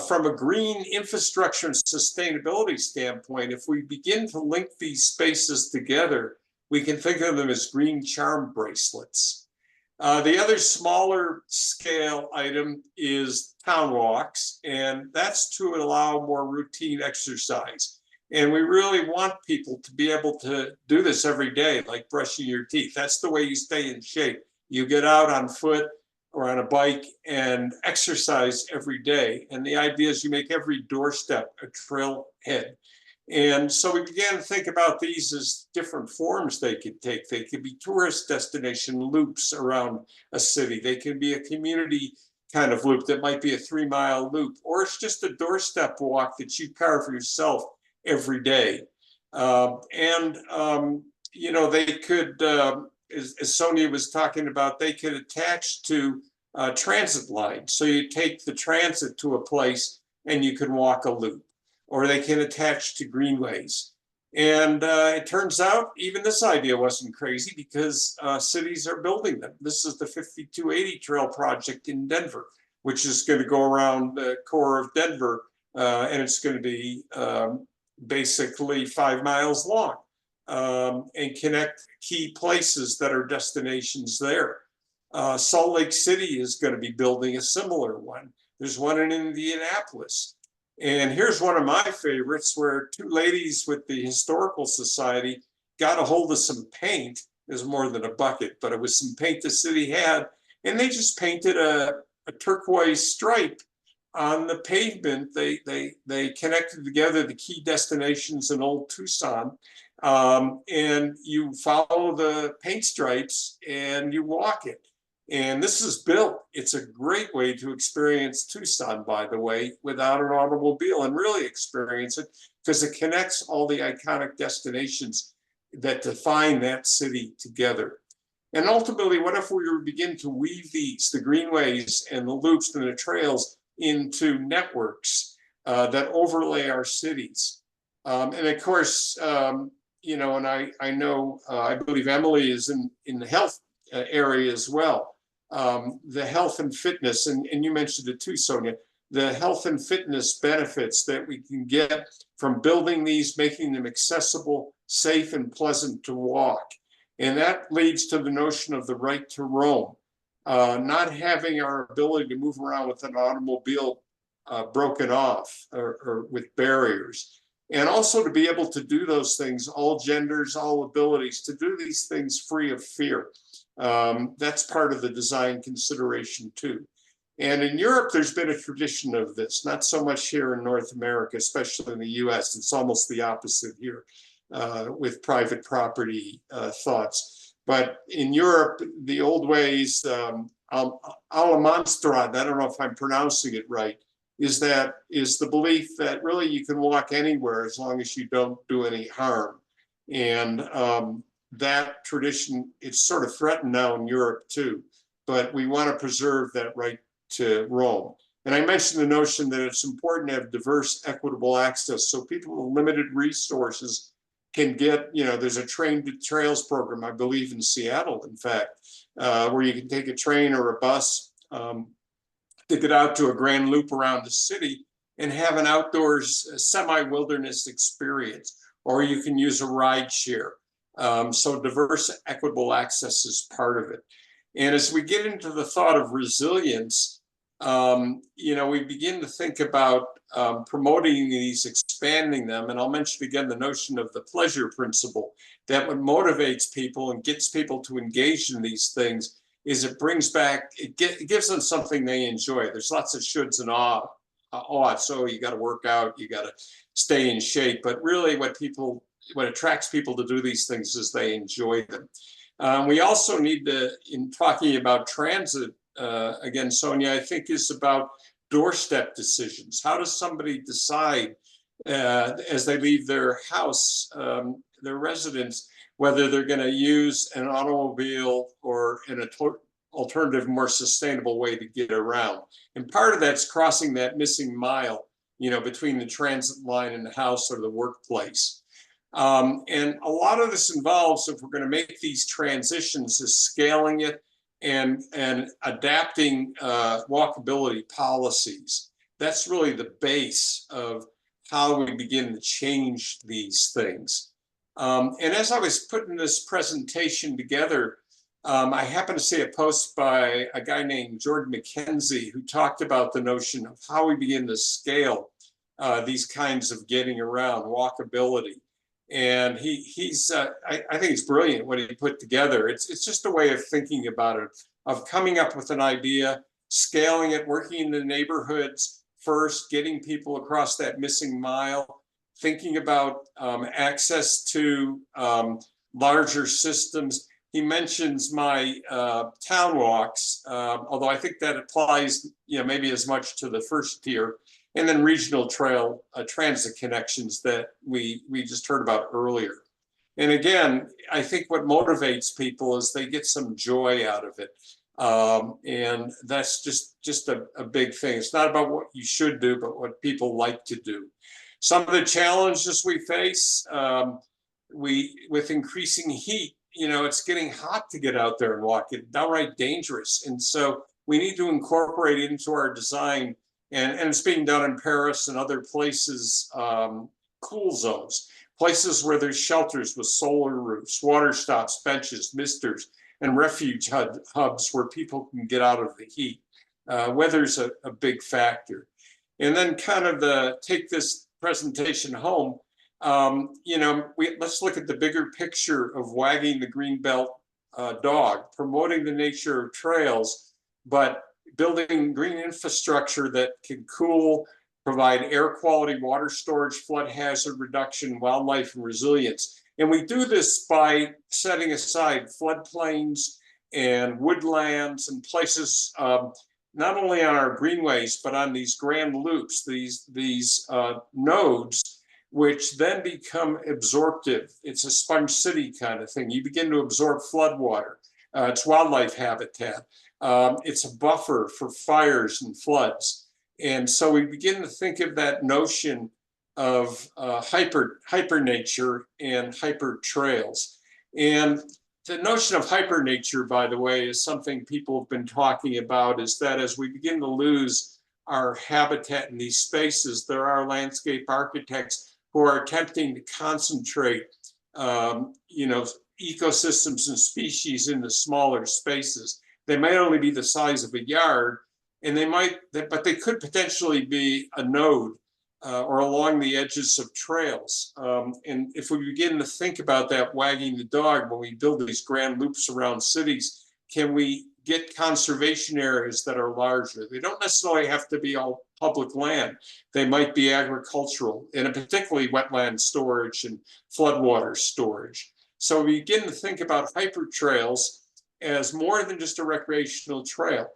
From a green infrastructure and sustainability standpoint, if we begin to link these spaces together, we can think of them as green charm bracelets. The other smaller scale item is town walks, and that's to allow more routine exercise. And we really want people to be able to do this every day, like brushing your teeth. That's the way you stay in shape. You get out on foot or on a bike and exercise every day. And the idea is you make every doorstep a trailhead. And so we began to think about these as different forms they could take. They could be tourist destination loops around a city. They can be a community kind of loop that might be a 3-mile loop, or it's just a doorstep walk that you carve yourself every day. They could, as Sonia was talking about, they could attach to transit lines. So you take the transit to a place and you can walk a loop, or they can attach to greenways. And it turns out even this idea wasn't crazy because cities are building them. This is the 5280 Trail project in Denver, which is going to go around the core of Denver, and it's going to be basically 5 miles long and connect key places that are destinations there. Salt Lake City is going to be building a similar one. There's one in Indianapolis. And here's one of my favorites where 2 ladies with the Historical Society got a hold of some paint. It was more than a bucket, but it was some paint the city had. And they just painted a turquoise stripe on the pavement. They connected together the key destinations in Old Tucson. And you follow the paint stripes and you walk it. And this is built. It's a great way to experience Tucson, by the way, without an automobile, and really experience it because it connects all the iconic destinations that define that city together. And ultimately, what if we were to begin to weave these, the greenways and the loops and the trails, into networks that overlay our cities? And of course, and I know, I believe Emily is in the health area as well. The health and fitness, and you mentioned it too, Sonia, the health and fitness benefits that we can get from building these, making them accessible, safe, and pleasant to walk. And that leads to the notion of the right to roam. Not having our ability to move around with an automobile broken off or with barriers. And also to be able to do those things, all genders, all abilities, to do these things free of fear. That's part of the design consideration too. And in Europe, there's been a tradition of this, not so much here in North America, especially in the US. It's almost the opposite here with private property thoughts. But in Europe, the old ways, Allemanstraat, I don't know if I'm pronouncing it right, is the belief that really you can walk anywhere as long as you don't do any harm. And that tradition, it's sort of threatened now in Europe too, but we want to preserve that right to roam. And I mentioned the notion that it's important to have diverse, equitable access so people with limited resources can get, there's a train to trails program, I believe in Seattle, in fact, where you can take a train or a bus to get out to a grand loop around the city and have an outdoors semi-wilderness experience, or you can use a ride share. So diverse, equitable access is part of it. And as we get into the thought of resilience, we begin to think about promoting these, expanding them. And I'll mention again the notion of the pleasure principle, that what motivates people and gets people to engage in these things is it brings back, it gives them something they enjoy. There's lots of shoulds and oughts. So you got to work out, you got to stay in shape. But really what attracts people to do these things is they enjoy them. We also need to, in talking about transit, again, Sonia, I think is about doorstep decisions. How does somebody decide as they leave their house, their residence, whether they're going to use an automobile or an alternative, more sustainable way to get around? And part of that's crossing that missing mile, between the transit line and the house or the workplace. And a lot of this involves, if we're going to make these transitions, is scaling it and adapting walkability policies. That's really the base of how we begin to change these things. And as I was putting this presentation together, I happened to see a post by a guy named Jordan McKenzie, who talked about the notion of how we begin to scale these kinds of getting around, walkability. And he's I think it's brilliant what he put together. It's just a way of thinking about it, of coming up with an idea, scaling it, working in the neighborhoods first, getting people across that missing mile, thinking about access to larger systems. He mentions my town walks, although I think that applies, maybe as much to the first tier, and then regional trail transit connections that we just heard about earlier. And again, I think what motivates people is they get some joy out of it. And that's just a big thing. It's not about what you should do, but what people like to do. Some of the challenges we face, with increasing heat, it's getting hot to get out there and walk. It's downright dangerous. And so we need to incorporate it into our design. And it's being done in Paris and other places, cool zones, places where there's shelters with solar roofs, water stops, benches, misters, and refuge hubs where people can get out of the heat. Weather's a big factor. And then kind of take this presentation home, let's look at the bigger picture of wagging the greenbelt dog, promoting the nature of trails, but building green infrastructure that can cool, provide air quality, water storage, flood hazard reduction, wildlife, and resilience. And we do this by setting aside floodplains and woodlands and places, not only on our greenways, but on these grand loops, these nodes, which then become absorptive. It's a sponge city kind of thing. You begin to absorb flood water. It's wildlife habitat. It's a buffer for fires and floods. And so we begin to think of that notion of hyper nature and hyper trails. And the notion of hyper nature, by the way, is something people have been talking about, is that as we begin to lose our habitat in these spaces, there are landscape architects who are attempting to concentrate ecosystems and species into smaller spaces. They may only be the size of a yard, and but they could potentially be a node or along the edges of trails. And if we begin to think about that wagging the dog when we build these grand loops around cities, can we get conservation areas that are larger? They don't necessarily have to be all public land. They might be agricultural, and particularly wetland storage and floodwater storage. So we begin to think about hyper trails as more than just a recreational trail.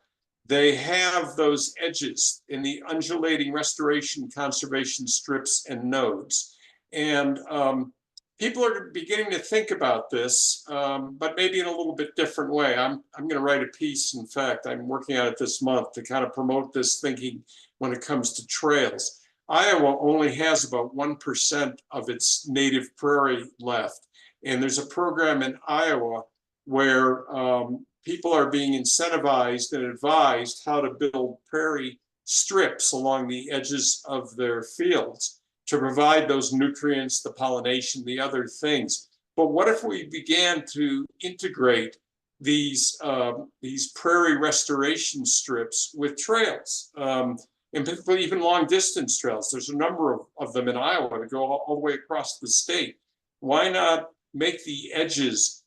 They have those edges in the undulating restoration conservation strips and nodes. And people are beginning to think about this, but maybe in a little bit different way. I'm going to write a piece. In fact, I'm working on it this month to kind of promote this thinking when it comes to trails. Iowa only has about 1% of its native prairie left. And there's a program in Iowa where people are being incentivized and advised how to build prairie strips along the edges of their fields to provide those nutrients, the pollination, the other things. But what if we began to integrate these prairie restoration strips with trails, and particularly even long distance trails? There's a number of them in Iowa that go all the way across the state. Why not make the edges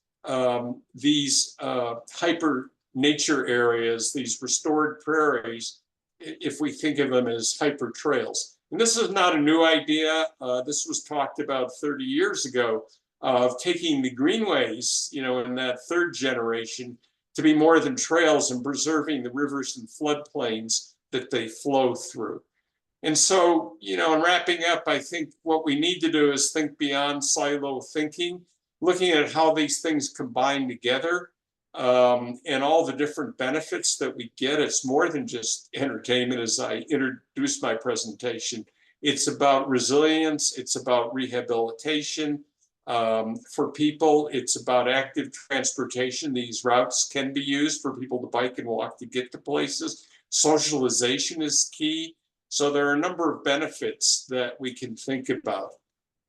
these hyper nature areas, these restored prairies, if we think of them as hyper trails? And this is not a new idea. This was talked about 30 years ago, of taking the greenways, in that third generation, to be more than trails and preserving the rivers and floodplains that they flow through. And so, in wrapping up, I think what we need to do is think beyond silo thinking, looking at how these things combine together, and all the different benefits that we get. It's more than just entertainment, as I introduced my presentation. It's about resilience. It's about rehabilitation for people. It's about active transportation. These routes can be used for people to bike and walk to get to places. Socialization is key. So there are a number of benefits that we can think about.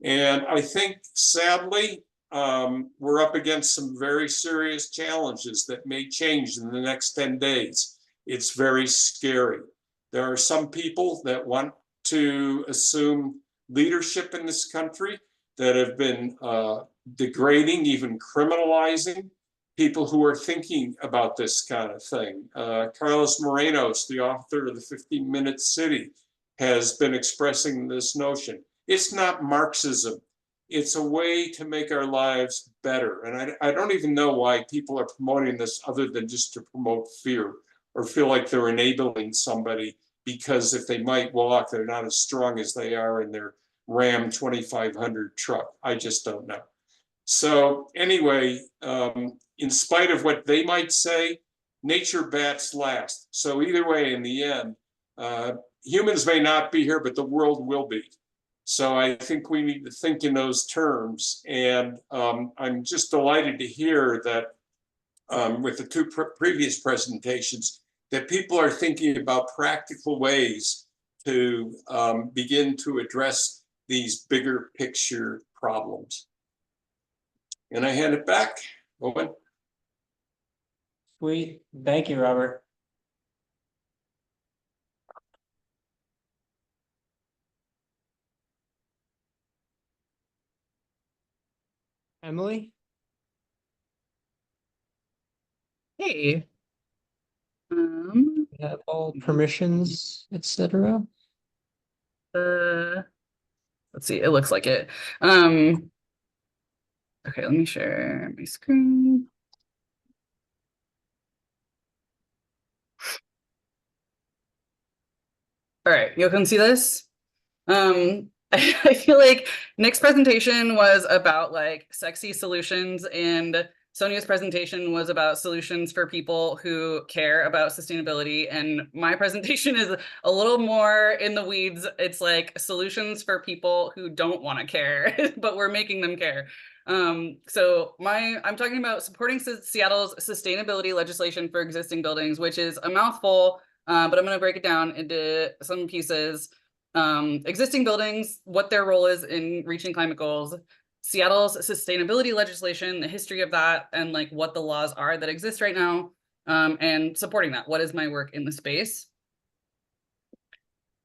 And I think, sadly, we're up against some very serious challenges that may change in the next 10 days. It's very scary. There are some people that want to assume leadership in this country that have been degrading, even criminalizing people who are thinking about this kind of thing. Carlos Morenos, the author of The 15-Minute City, has been expressing this notion. It's not Marxism. It's a way to make our lives better. And I don't even know why people are promoting this other than just to promote fear or feel like they're enabling somebody because if they might walk, they're not as strong as they are in their Ram 2500 truck. I just don't know. So anyway, in spite of what they might say, nature bats last. So either way, in the end, humans may not be here, but the world will be. So I think we need to think in those terms. And I'm just delighted to hear that with the two previous presentations, that people are thinking about practical ways to begin to address these bigger picture problems. And I hand it back, Owen. Sweet. Thank you, Robert. Emily? Hey. You have all permissions, etc. Let's see, it looks like it. Okay, let me share my screen. All right, you can see this. I feel like Nick's presentation was about like sexy solutions and Sonia's presentation was about solutions for people who care about sustainability. And my presentation is a little more in the weeds. It's like solutions for people who don't want to care, but we're making them care. So I'm talking about supporting Seattle's sustainability legislation for existing buildings, which is a mouthful, but I'm going to break it down into some pieces. Existing buildings, what their role is in reaching climate goals, Seattle's sustainability legislation, the history of that, and like what the laws are that exist right now, and supporting that. What is my work in the space?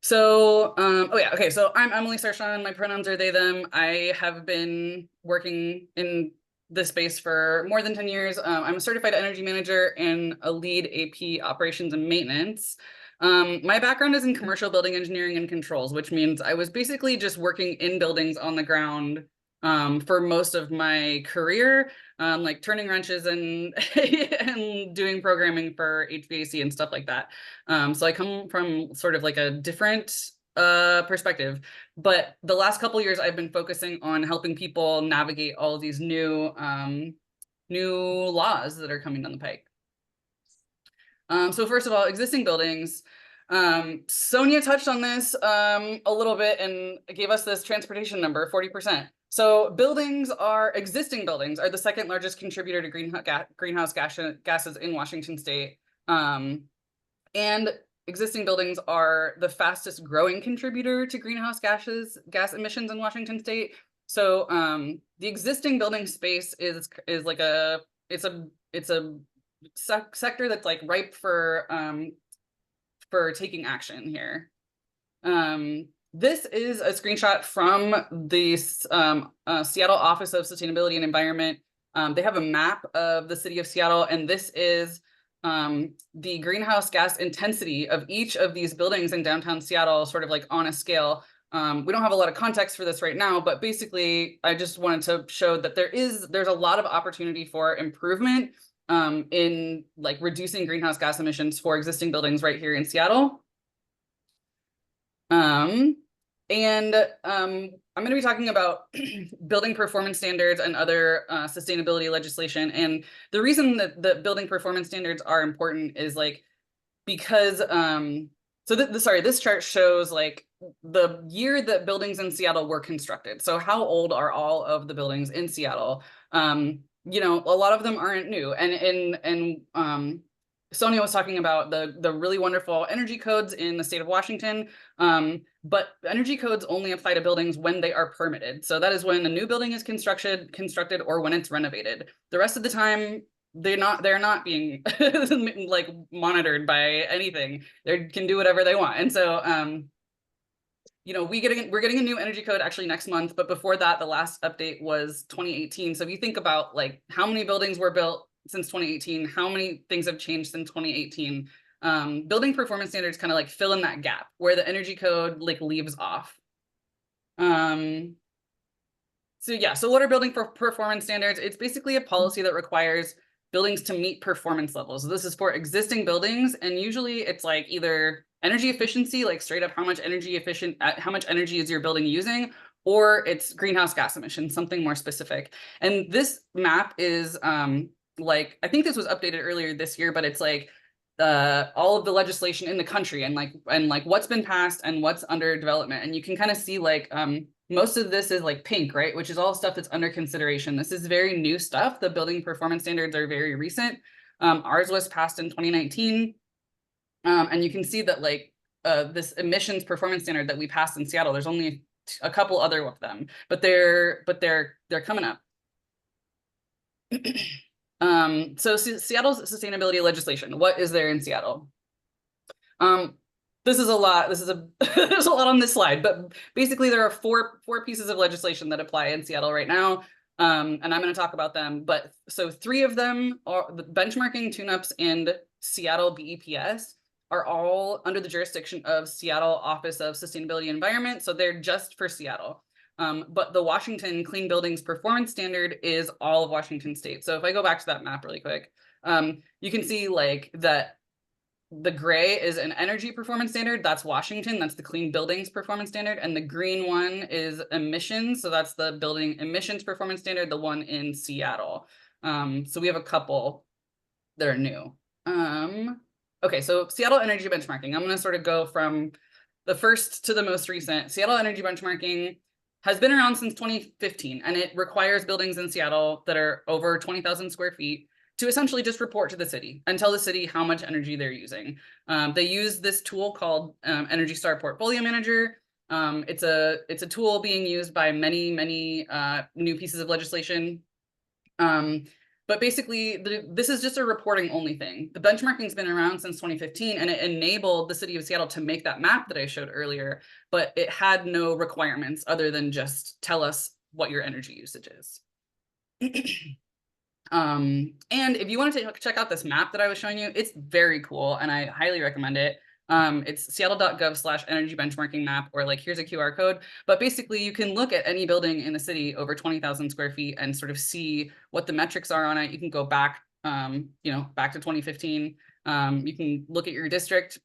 So, oh yeah, okay. So I'm Emily Sarshan. My pronouns are they, them. I have been working in this space for more than 10 years. I'm a certified energy manager and a lead AP operations and maintenance. My background is in commercial building engineering and controls, which means I was basically just working in buildings on the ground for most of my career, like turning wrenches and and doing programming for HVAC and stuff like that. So I come from sort of like a different perspective, but the last couple of years I've been focusing on helping people navigate all of these new laws that are coming down the pike. So first of all, existing buildings. Sonia touched on this a little bit and gave us this transportation number, 40%. So existing buildings are the second largest contributor to greenhouse gases in Washington state. And existing buildings are the fastest growing contributor to greenhouse gas emissions in Washington state. So the existing building space is like it's a sector that's like ripe for taking action here. This is a screenshot from the Seattle Office of Sustainability and Environment. They have a map of the city of Seattle, and this is the greenhouse gas intensity of each of these buildings in downtown Seattle, sort of like on a scale. We don't have a lot of context for this right now, but basically I just wanted to show that there's a lot of opportunity for improvement in like reducing greenhouse gas emissions for existing buildings right here in Seattle. I'm going to be talking about building performance standards and other sustainability legislation. And the reason that the building performance standards are important is like because this chart shows like the year that buildings in Seattle were constructed. So how old are all of the buildings in Seattle? You know, a lot of them aren't new. And Sonia was talking about the really wonderful energy codes in the state of Washington, but energy codes only apply to buildings when they are permitted. So that is when a new building is constructed or when it's renovated. The rest of the time, they're not being like monitored by anything. They can do whatever they want. And so you know, we're getting a new energy code actually next month, but before that, the last update was 2018. So if you think about like how many buildings were built since 2018, how many things have changed since 2018, building performance standards kind of like fill in that gap where the energy code like leaves off. So yeah, so what are building performance standards? It's basically a policy that requires buildings to meet performance levels. So this is for existing buildings, and usually it's like either energy efficiency, like straight up how much energy is your building using, or it's greenhouse gas emissions, something more specific. And this map is like, I think this was updated earlier this year, but it's like all of the legislation in the country and like what's been passed and what's under development. And you can kind of see like most of this is like pink, right? Which is all stuff that's under consideration. This is very new stuff. The building performance standards are very recent. Ours was passed in 2019. And you can see that like this emissions performance standard that we passed in Seattle, there's only a couple other of them, but they're coming up. So Seattle's sustainability legislation, what is there in Seattle? This is a lot. There's a lot on this slide, but basically there are four pieces of legislation that apply in Seattle right now. And I'm going to talk about them, but so 3 of them are the benchmarking, tune-ups, and Seattle BEPS are all under the jurisdiction of Seattle Office of Sustainability and Environment. So they're just for Seattle. But the Washington Clean Buildings Performance Standard is all of Washington state. So if I go back to that map really quick, you can see like that the gray is an energy performance standard. That's Washington. That's the Clean Buildings Performance Standard. And the green one is emissions. So that's the Building Emissions Performance Standard, the one in Seattle. So we have a couple that are new. Okay, so Seattle energy benchmarking. I'm going to sort of go from the first to the most recent. Seattle energy benchmarking has been around since 2015, and it requires buildings in Seattle that are over 20,000 square feet to essentially just report to the city and tell the city how much energy they're using. They use this tool called Energy Star Portfolio Manager. It's a tool being used by many new pieces of legislation. But basically, this is just a reporting only thing. The benchmarking's been around since 2015, and it enabled the city of Seattle to make that map that I showed earlier, but it had no requirements other than just tell us what your energy usage is. And if you want to check out this map that I was showing you, it's very cool, and I highly recommend it. It's seattle.gov/energy benchmarking map, or like, here's a QR code. But basically you can look at any building in the city over 20,000 square feet and sort of see what the metrics are on it. You can go back, back to 2015. You can look at your district,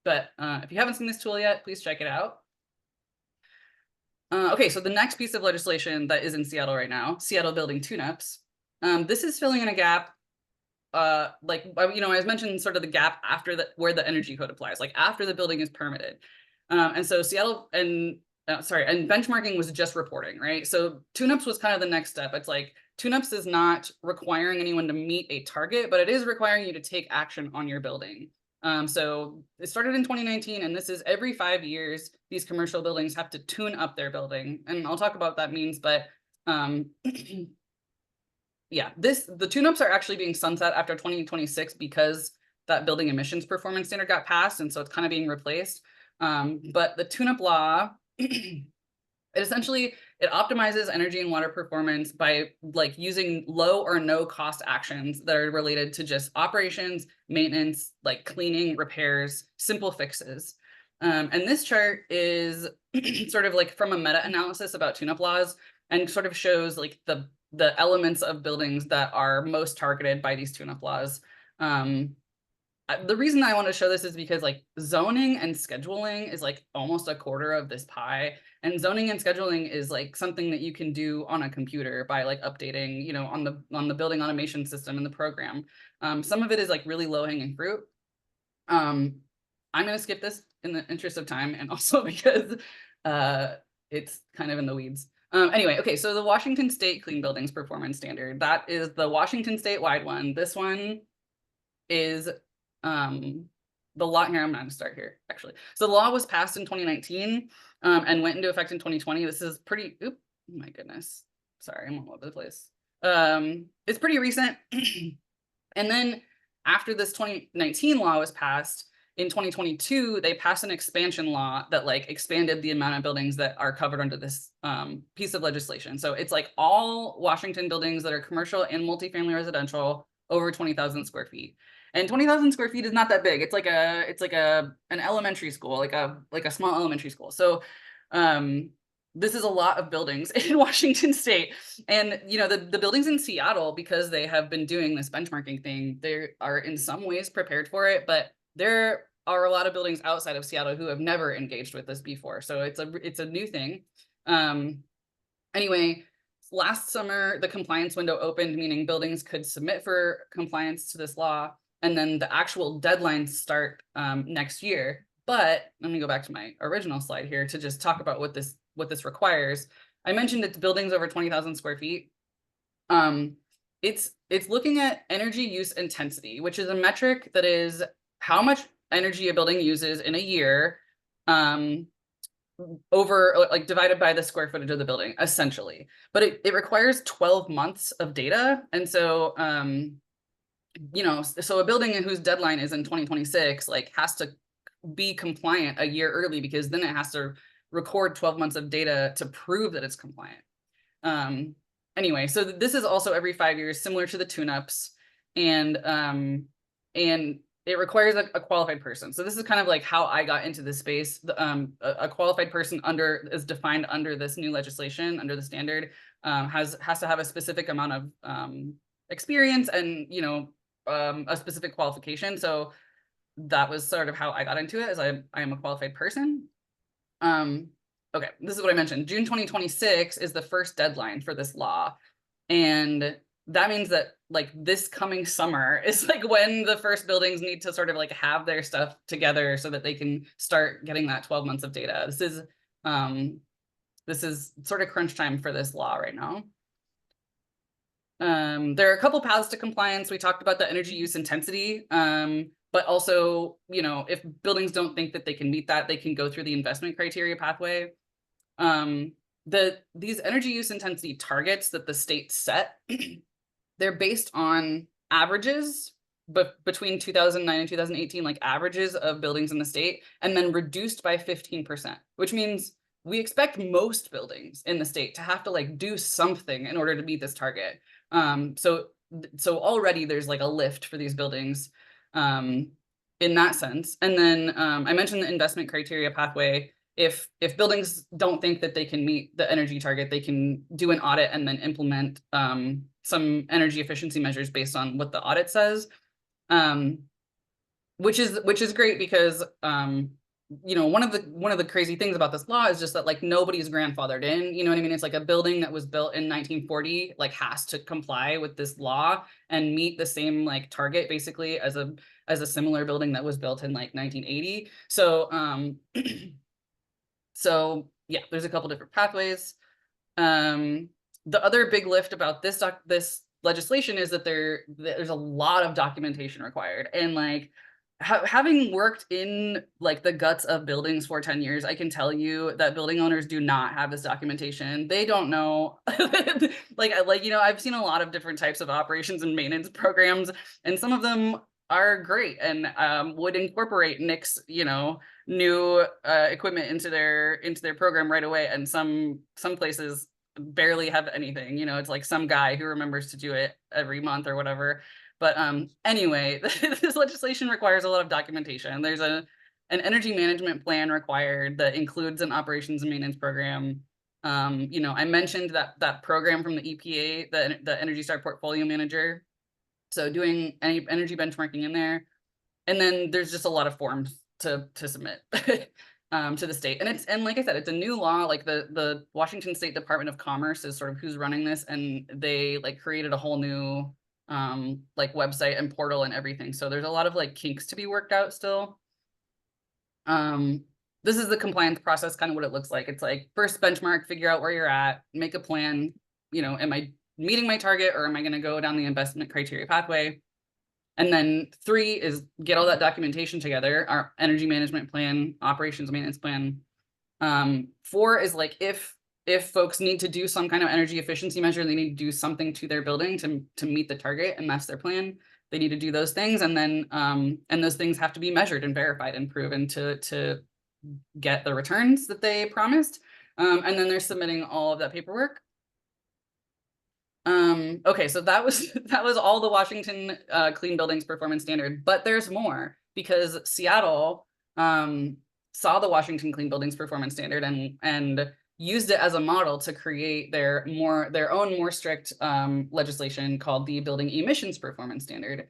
but if you haven't seen this tool yet, please check it out. Okay, so the next piece of legislation that is in Seattle right now, Seattle Building Tune-Ups. This is filling in a gap. I mentioned sort of the gap after where the energy code applies, like after the building is permitted. And so Seattle and benchmarking was just reporting, right? So tune-ups was kind of the next step. It's like tune-ups is not requiring anyone to meet a target, but it is requiring you to take action on your building. So it started in 2019, and this is every 5 years, these commercial buildings have to tune up their building. And I'll talk about what that means, but yeah, the tune-ups are actually being sunset after 2026 because that building emissions performance standard got passed, and so it's kind of being replaced. But the tune-up law, it optimizes energy and water performance by like using low or no cost actions that are related to just operations, maintenance, like cleaning, repairs, simple fixes. And this chart is sort of like from a meta-analysis about tune-up laws, and sort of shows like the elements of buildings that are most targeted by these tune-up laws. The reason I want to show this is because like zoning and scheduling is like almost a quarter of this pie. And zoning and scheduling is like something that you can do on a computer by like updating, on the building automation system in the program. Some of it is like really low-hanging fruit. I'm going to skip this in the interest of time, and also because it's kind of in the weeds. Anyway, okay, so the Washington State Clean Buildings Performance Standard, that is the Washington State-wide one. This one is the law here. I'm going to start here, actually. So the law was passed in 2019 and went into effect in 2020. This is pretty, oh my goodness. Sorry, I'm all over the place. It's pretty recent. And then after this 2019 law was passed, in 2022, they passed an expansion law that like expanded the amount of buildings that are covered under this piece of legislation. So it's like all Washington buildings that are commercial and multifamily residential over 20,000 square feet. And 20,000 square feet is not that big. It's like an elementary school, like a small elementary school. So this is a lot of buildings in Washington State. And the buildings in Seattle, because they have been doing this benchmarking thing, they are in some ways prepared for it, but there are a lot of buildings outside of Seattle who have never engaged with this before. So it's a new thing. Anyway, last summer, the compliance window opened, meaning buildings could submit for compliance to this law. And then the actual deadlines start next year. But let me go back to my original slide here to just talk about what this requires. I mentioned it's buildings over 20,000 square feet. It's looking at energy use intensity, which is a metric that is how much energy a building uses in a year over like divided by the square footage of the building, essentially. But it requires 12 months of data. And so, so a building whose deadline is in 2026, like has to be compliant a year early, because then it has to record 12 months of data to prove that it's compliant. Anyway, so this is also every 5 years, similar to the tune-ups, and it requires a qualified person. So this is kind of like how I got into this space. A qualified person is defined under this new legislation, under the standard, has to have a specific amount of experience and a specific qualification. So that was sort of how I got into it, as I am a qualified person. Okay, this is what I mentioned. June 2026 is the first deadline for this law. And that means that like this coming summer is like when the first buildings need to sort of like have their stuff together so that they can start getting that 12 months of data. This is sort of crunch time for this law right now. There are a couple paths to compliance. We talked about the energy use intensity, but also, if buildings don't think that they can meet that, they can go through the investment criteria pathway. These energy use intensity targets that the state set they're based on averages, but between 2009 and 2018, like averages of buildings in the state, and then reduced by 15%, which means we expect most buildings in the state to have to like do something in order to meet this target. So already there's like a lift for these buildings in that sense. And then I mentioned the investment criteria pathway. If buildings don't think that they can meet the energy target, they can do an audit and then implement some energy efficiency measures based on what the audit says, which is great because you know, one of the crazy things about this law is just that like nobody's grandfathered in, you know what I mean? It's like a building that was built in 1940 like has to comply with this law and meet the same like target basically as a similar building that was built in like 1980. So so yeah, there's a couple different pathways. The other big lift about this legislation is that there's a lot of documentation required, and like having worked in like the guts of buildings for 10 years, I can tell you that building owners do not have this documentation. They don't know, like, you know, I've seen a lot of different types of operations and maintenance programs, and some of them are great and would incorporate Nick's, you know, new equipment into their program right away. And some places barely have anything, you know, it's like some guy who remembers to do it every month or whatever. But anyway, this legislation requires a lot of documentation. There's an energy management plan required that includes an operations and maintenance program. You know, I mentioned that program from the EPA, the Energy Star Portfolio Manager. So doing any energy benchmarking in there. And then there's just a lot of forms to submit to the state. And like I said, it's a new law. Like the Washington State Department of Commerce is sort of who's running this, and they like created a whole new like website and portal and everything. So there's a lot of like kinks to be worked out still. This is the compliance process, kind of what it looks like. It's like first benchmark, figure out where you're at, make a plan. You know, am I meeting my target, or am I going to go down the investment criteria pathway? And then 3 is get all that documentation together, our energy management plan, operations maintenance plan. 4 is like if folks need to do some kind of energy efficiency measure, they need to do something to their building to meet the target, and that's their plan. They need to do those things, and then and those things have to be measured and verified and proven to get the returns that they promised. And then they're submitting all of that paperwork. Okay, so that was all the Washington Clean Buildings Performance Standard, but there's more, because Seattle saw the Washington Clean Buildings Performance Standard and used it as a model to create their own more strict legislation called the Building Emissions Performance Standard.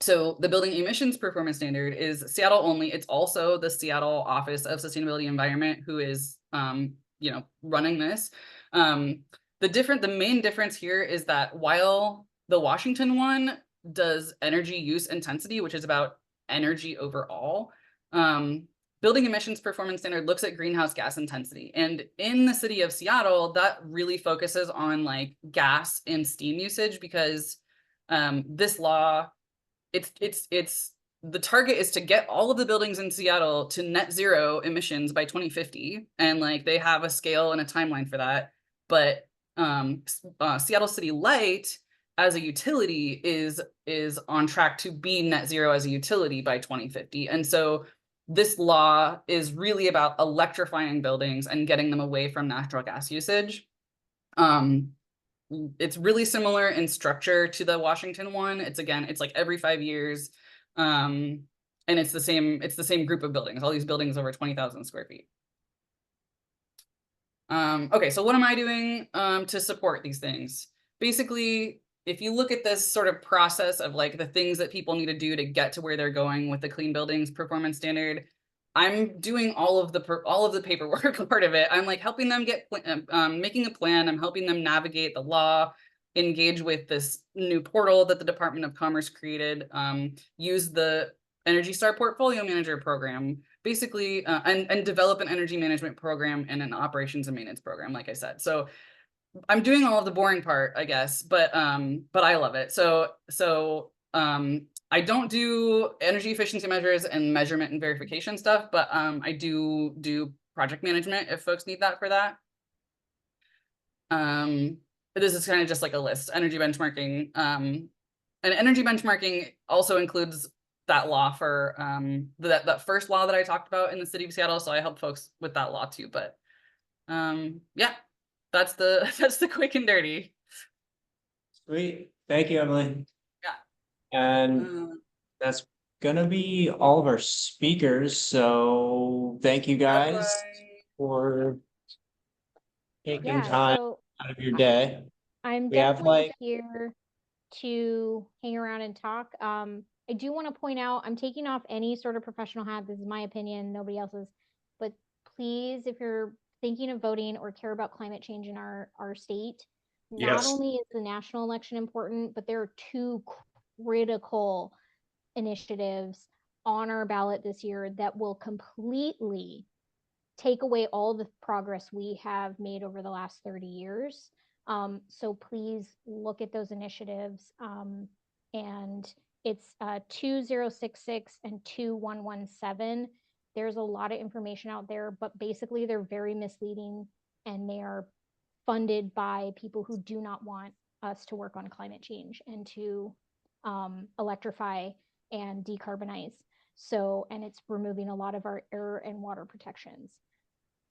So the Building Emissions Performance Standard is Seattle only. It's also the Seattle Office of Sustainability Environment who is you know, running this. The main difference here is that while the Washington one does energy use intensity, which is about energy overall, Building Emissions Performance Standard looks at greenhouse gas intensity. And in the city of Seattle, that really focuses on like gas and steam usage, because this law, the target is to get all of the buildings in Seattle to net zero emissions by 2050. And like they have a scale and a timeline for that. But Seattle City Light as a utility is on track to be net zero as a utility by 2050. And so this law is really about electrifying buildings and getting them away from natural gas usage. It's really similar in structure to the Washington one. It's like every 5 years. And it's the same group of buildings, all these buildings over 20,000 square feet. Okay, so what am I doing to support these things? Basically, if you look at this sort of process of like the things that people need to do to get to where they're going with the Clean Buildings Performance Standard, I'm doing all of the paperwork part of it. I'm like helping them making a plan. I'm helping them navigate the law, engage with this new portal that the Department of Commerce created, use the Energy Star Portfolio Manager program, basically, and develop an energy management program and an operations and maintenance program, like I said. So I'm doing all of the boring part, I guess, but I love it. So I don't do energy efficiency measures and measurement and verification stuff, but I do project management if folks need that for that. this is kind of just like a list, energy benchmarking. And energy benchmarking also includes that law for that first law that I talked about in the city of Seattle. So I help folks with that law too. But yeah, that's the quick and dirty. Sweet. Thank you, Emily. Yeah. And that's gonna be all of our speakers. So thank you guys Bye-bye. for taking Yeah, time so out of your day. I'm We have definitely like, here to hang around and talk. I do want to point out, I'm taking off any sort of professional hat. This is my opinion, nobody else's. But please, if you're thinking of voting or care about climate change in our state, not Yes. only is the national election important, but there are two critical initiatives on our ballot this year that will completely take away all the progress we have made over the last 30 years. So please look at those initiatives. And it's 2066 and 2117. There's a lot of information out there, but basically they're very misleading and they are funded by people who do not want us to work on climate change and to electrify and decarbonize. So, and it's removing a lot of our air and water protections.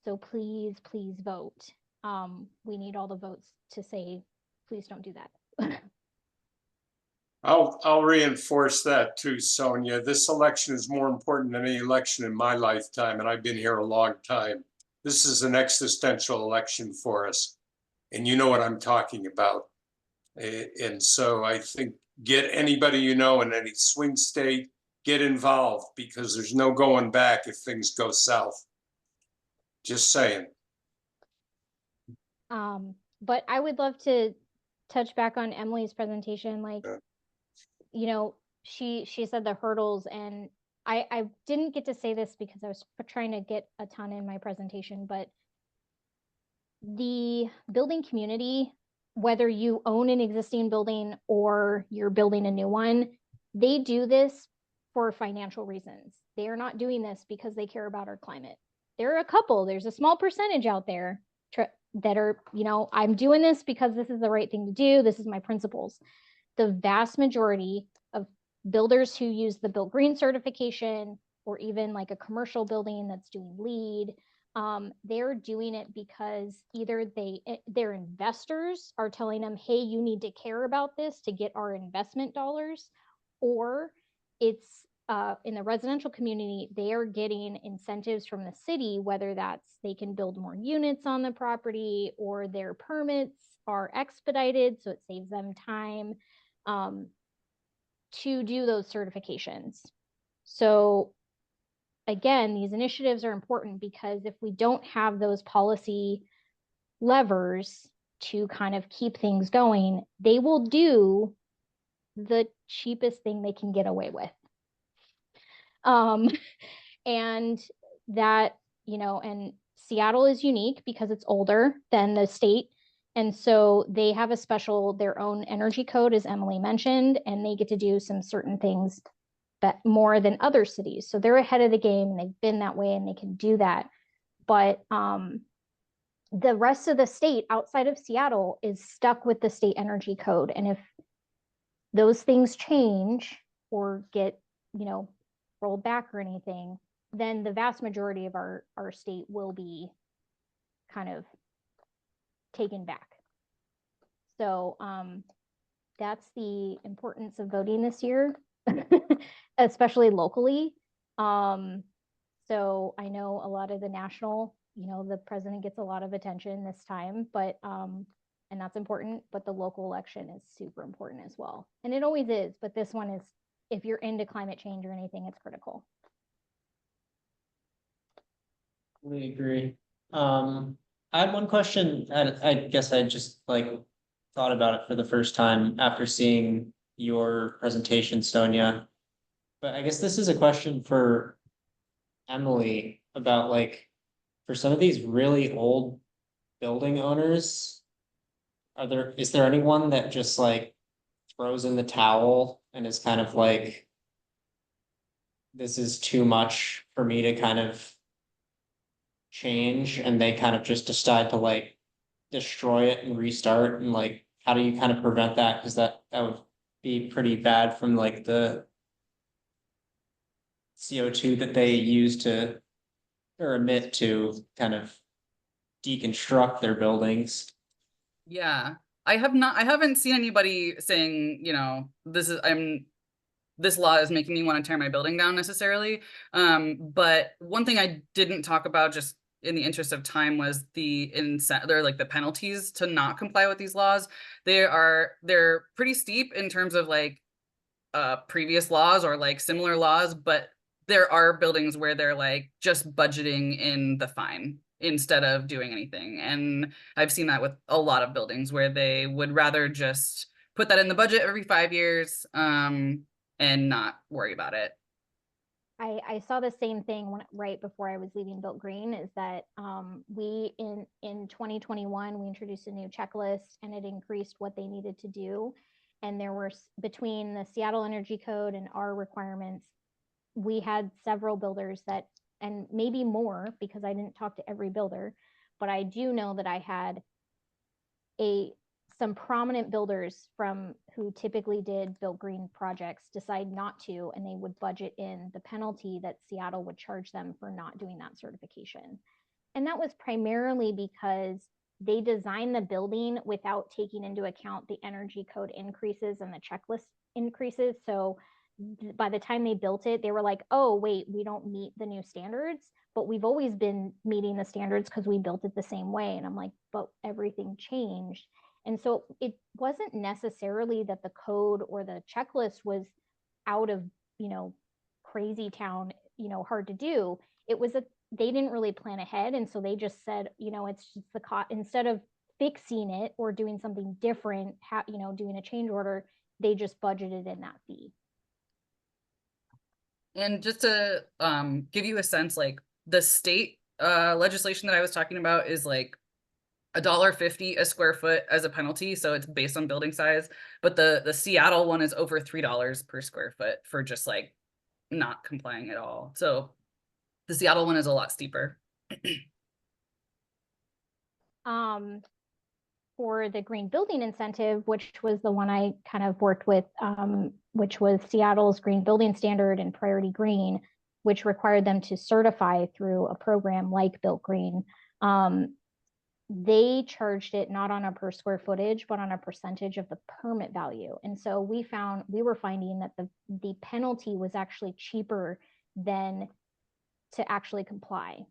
So please, please vote. We need all the votes to say, please don't do that. I'll reinforce that too, Sonia. This election is more important than any election in my lifetime, and I've been here a long time. This is an existential election for us, and you know what I'm talking about. And so I think get anybody you know in any swing state, get involved, because there's no going back if things go south. Just saying. But I would love to touch back on Emily's presentation. Like, you know, she said the hurdles, and I didn't get to say this because I was trying to get a ton in my presentation, but the building community, whether you own an existing building or you're building a new one, they do this for financial reasons. They are not doing this because they care about our climate. There are a couple, there's a small percentage out there that are, you know, I'm doing this because this is the right thing to do. This is my principles. The vast majority of builders who use the Built Green certification, or even like a commercial building that's doing LEED, they're doing it because either their investors are telling them, hey, you need to care about this to get our investment dollars, or it's in the residential community, they are getting incentives from the city, whether that's they can build more units on the property or their permits are expedited, so it saves them time to do those certifications. So again, these initiatives are important because if we don't have those policy levers to kind of keep things going, they will do the cheapest thing they can get away with. And that, you know, and Seattle is unique because it's older than the state. And so they have a special, their own energy code, as Emily mentioned, and they get to do some certain things that more than other cities. So they're ahead of the game and they've been that way and they can do that. But the rest of the state outside of Seattle is stuck with the state energy code. And if those things change or get, you know, rolled back or anything, then the vast majority of our state will be kind of taken back. So that's the importance of voting this year, especially locally. So I know a lot of the national, you know, the president gets a lot of attention this time, but and that's important, but the local election is super important as well. And it always is, but this one is, if you're into climate change or anything, it's critical. we agree. I had one question, and I guess I just like thought about it for the first time after seeing your presentation, Sonia. But I guess this is a question for Emily about like, for some of these really old building owners, is there anyone that just like throws in the towel and is kind of like, this is too much for me to kind of change, and they kind of just decide to like destroy it and restart, and like, how do you kind of prevent that? Cause that would be pretty bad from like the CO2 that they use to, or emit to kind of deconstruct their buildings. Yeah, I haven't seen anybody saying, you know, this law is making me want to tear my building down necessarily. But one thing I didn't talk about, just in the interest of time, was they're like the penalties to not comply with these laws. They're pretty steep in terms of like previous laws or like similar laws, but there are buildings where they're like just budgeting in the fine instead of doing anything. And I've seen that with a lot of buildings where they would rather just put that in the budget every 5 years and not worry about it. I saw the same thing right before I was leaving Built Green, is that we in 2021 we introduced a new checklist, and it increased what they needed to do. And there were, between the Seattle Energy Code and our requirements, we had several builders that, and maybe more because I didn't talk to every builder, but I do know that I had some prominent builders from who typically did Built Green projects decide not to, and they would budget in the penalty that Seattle would charge them for not doing that certification. And that was primarily because they designed the building without taking into account the energy code increases and the checklist increases. So by the time they built it, they were like, oh, wait, we don't meet the new standards, but we've always been meeting the standards because we built it the same way. And I'm like, but everything changed. And so it wasn't necessarily that the code or the checklist was out of, crazy town, hard to do. It was that they didn't really plan ahead. And so they just said, it's just the cost, instead of fixing it or doing something different, doing a change order, they just budgeted in that fee. And just to give you a sense, like the state legislation that I was talking about is like $1.50 a square foot as a penalty. So it's based on building size. But the Seattle one is over $3 per square foot for just like not complying at all. So the Seattle one is a lot steeper. For the green building incentive, which was the one I kind of worked with, which was Seattle's green building standard and Priority Green, which required them to certify through a program like Built Green. They charged it not on a per square footage, but on a percentage of the permit value. And so we were finding that the penalty was actually cheaper than to actually comply.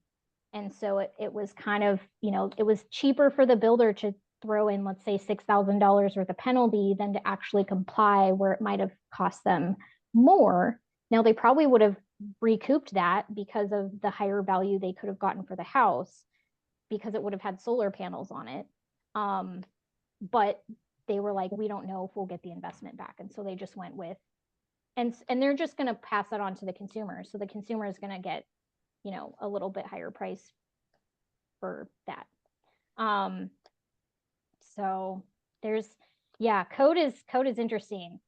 And so it was kind of, it was cheaper for the builder to throw in, let's say, $6,000 worth of penalty than to actually comply, where it might have cost them more. Now, they probably would have recouped that because of the higher value they could have gotten for the house, because it would have had solar panels on it. But they were like, we don't know if we'll get the investment back. And so they just went with, and they're just going to pass that on to the consumer. So the consumer is going to get, a little bit higher price for that. So there's, code is interesting.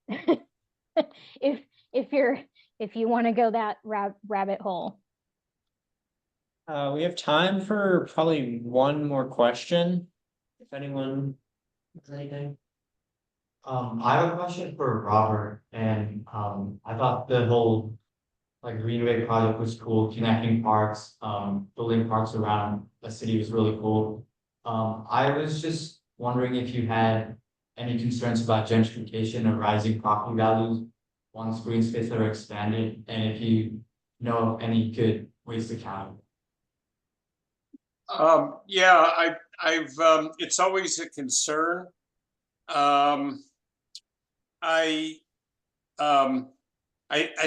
if you want to go that rabbit hole. We have time for probably one more question. If anyone has anything. I have a question for Robert, and I thought the whole like Greenway project was cool, connecting parks, building parks around the city was really cool. I was just wondering if you had any concerns about gentrification or rising property values once green spaces are expanded, and if you know of any good ways to counter. Yeah, I've it's always a concern. I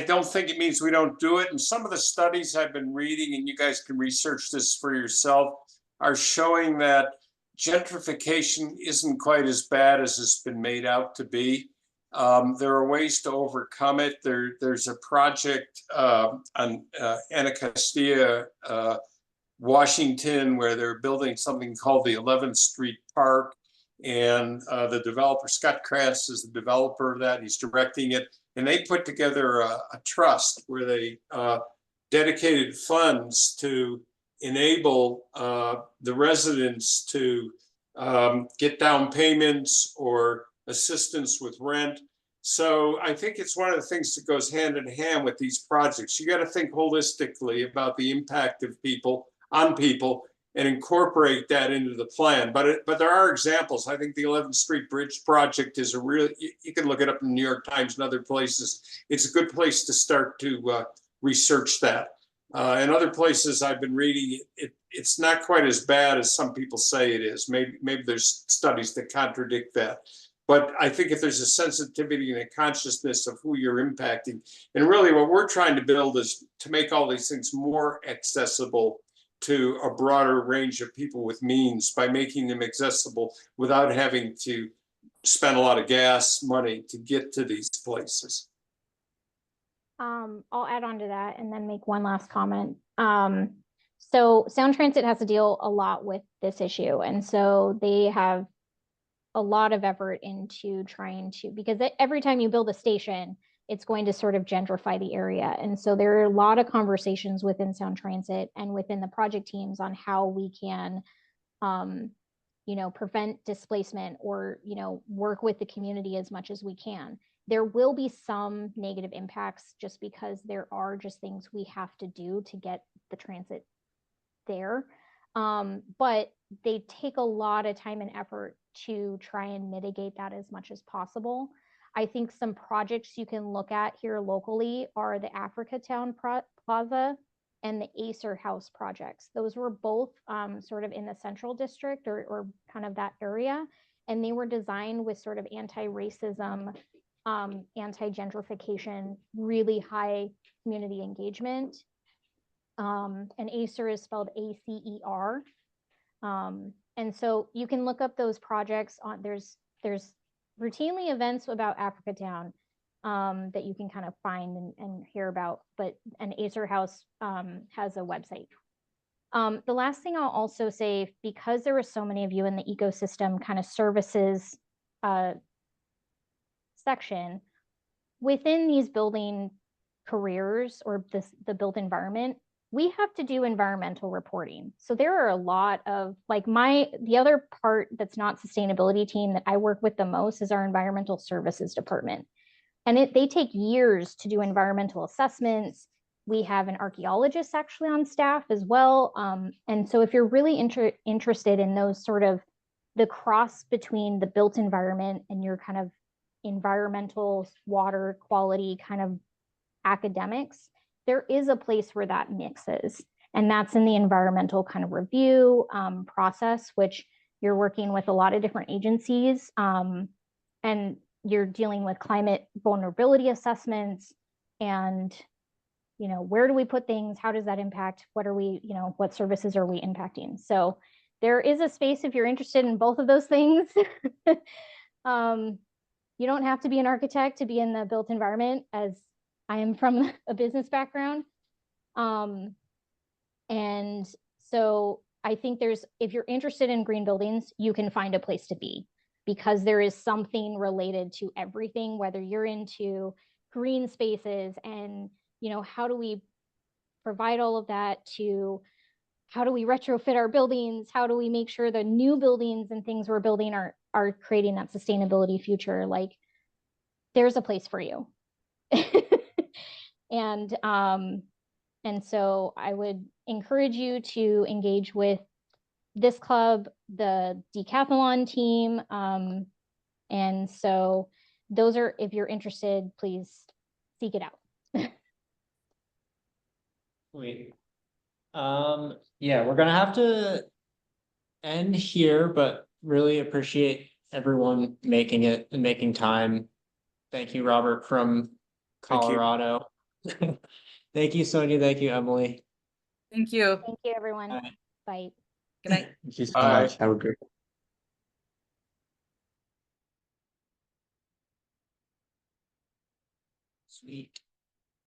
don't think it means we don't do it. And some of the studies I've been reading, and you guys can research this for yourself, are showing that gentrification isn't quite as bad as it's been made out to be. There are ways to overcome it. There's a project on Anacostia, Washington, where they're building something called the 11th Street Park. And the developer, Scott Krantz, is the developer of that. He's directing it. And they put together a trust where they dedicated funds to enable the residents to get down payments or assistance with rent. So I think it's one of the things that goes hand in hand with these projects. You got to think holistically about the impact of people on people and incorporate that into the plan. But there are examples. I think the 11th Street Bridge project is a real, you can look it up in the New York Times and other places. It's a good place to start to research that. In other places I've been reading, it's not quite as bad as some people say it is. Maybe there's studies that contradict that. But I think if there's a sensitivity and a consciousness of who you're impacting, and really what we're trying to build is to make all these things more accessible to a broader range of people with means by making them accessible without having to spend a lot of gas money to get to these places. I'll add on to that and then make one last comment. So Sound Transit has to deal a lot with this issue. And so they have a lot of effort into trying to, because every time you build a station, it's going to sort of gentrify the area. And so there are a lot of conversations within Sound Transit and within the project teams on how we can, you know, prevent displacement or, you know, work with the community as much as we can. There will be some negative impacts just because there are just things we have to do to get the transit there. But they take a lot of time and effort to try and mitigate that as much as possible. I think some projects you can look at here locally are the Africa Town Plaza and the Acer House projects. Those were both sort of in the central district or kind of that area. And they were designed with sort of anti-racism, anti-gentrification, really high community engagement. And Acer is spelled A-C-E-R. And so you can look up those projects on, there's routinely events about Africa Town that you can kind of find and hear about, but an Acer House has a website. The last thing I'll also say, because there were so many of you in the ecosystem kind of services section, within these building careers or the built environment, we have to do environmental reporting. So there are a lot of, like, the other part that's not sustainability team that I work with the most is our environmental services department. And they take years to do environmental assessments. We have an archaeologist actually on staff as well. And so if you're really interested in those sort of the cross between the built environment and your kind of environmental water quality kind of academics, there is a place where that mixes. And that's in the environmental kind of review process, which you're working with a lot of different agencies. And you're dealing with climate vulnerability assessments and, you know, where do we put things? How does that impact? What are we, you know, what services are we impacting? So there is a space if you're interested in both of those things. You don't have to be an architect to be in the built environment, as I am from a business background. And so I think if you're interested in green buildings, you can find a place to be, because there is something related to everything, whether you're into green spaces and, you know, how do we provide all of that, to how do we retrofit our buildings? How do we make sure the new buildings and things we're building are creating that sustainability future? Like, there's a place for you. And so I would encourage you to engage with this club, the decathlon team. And so those are, if you're interested, please seek it out. Sweet. Yeah, we're gonna have to end here, but really appreciate everyone making it and making time. Thank you, Robert from Thank you. Colorado. Thank you, Sonia. Thank you, Emily. Thank you. Thank you, everyone. Bye. Bye. Good night. Thank you so Bye. much. Have a great. Sweet.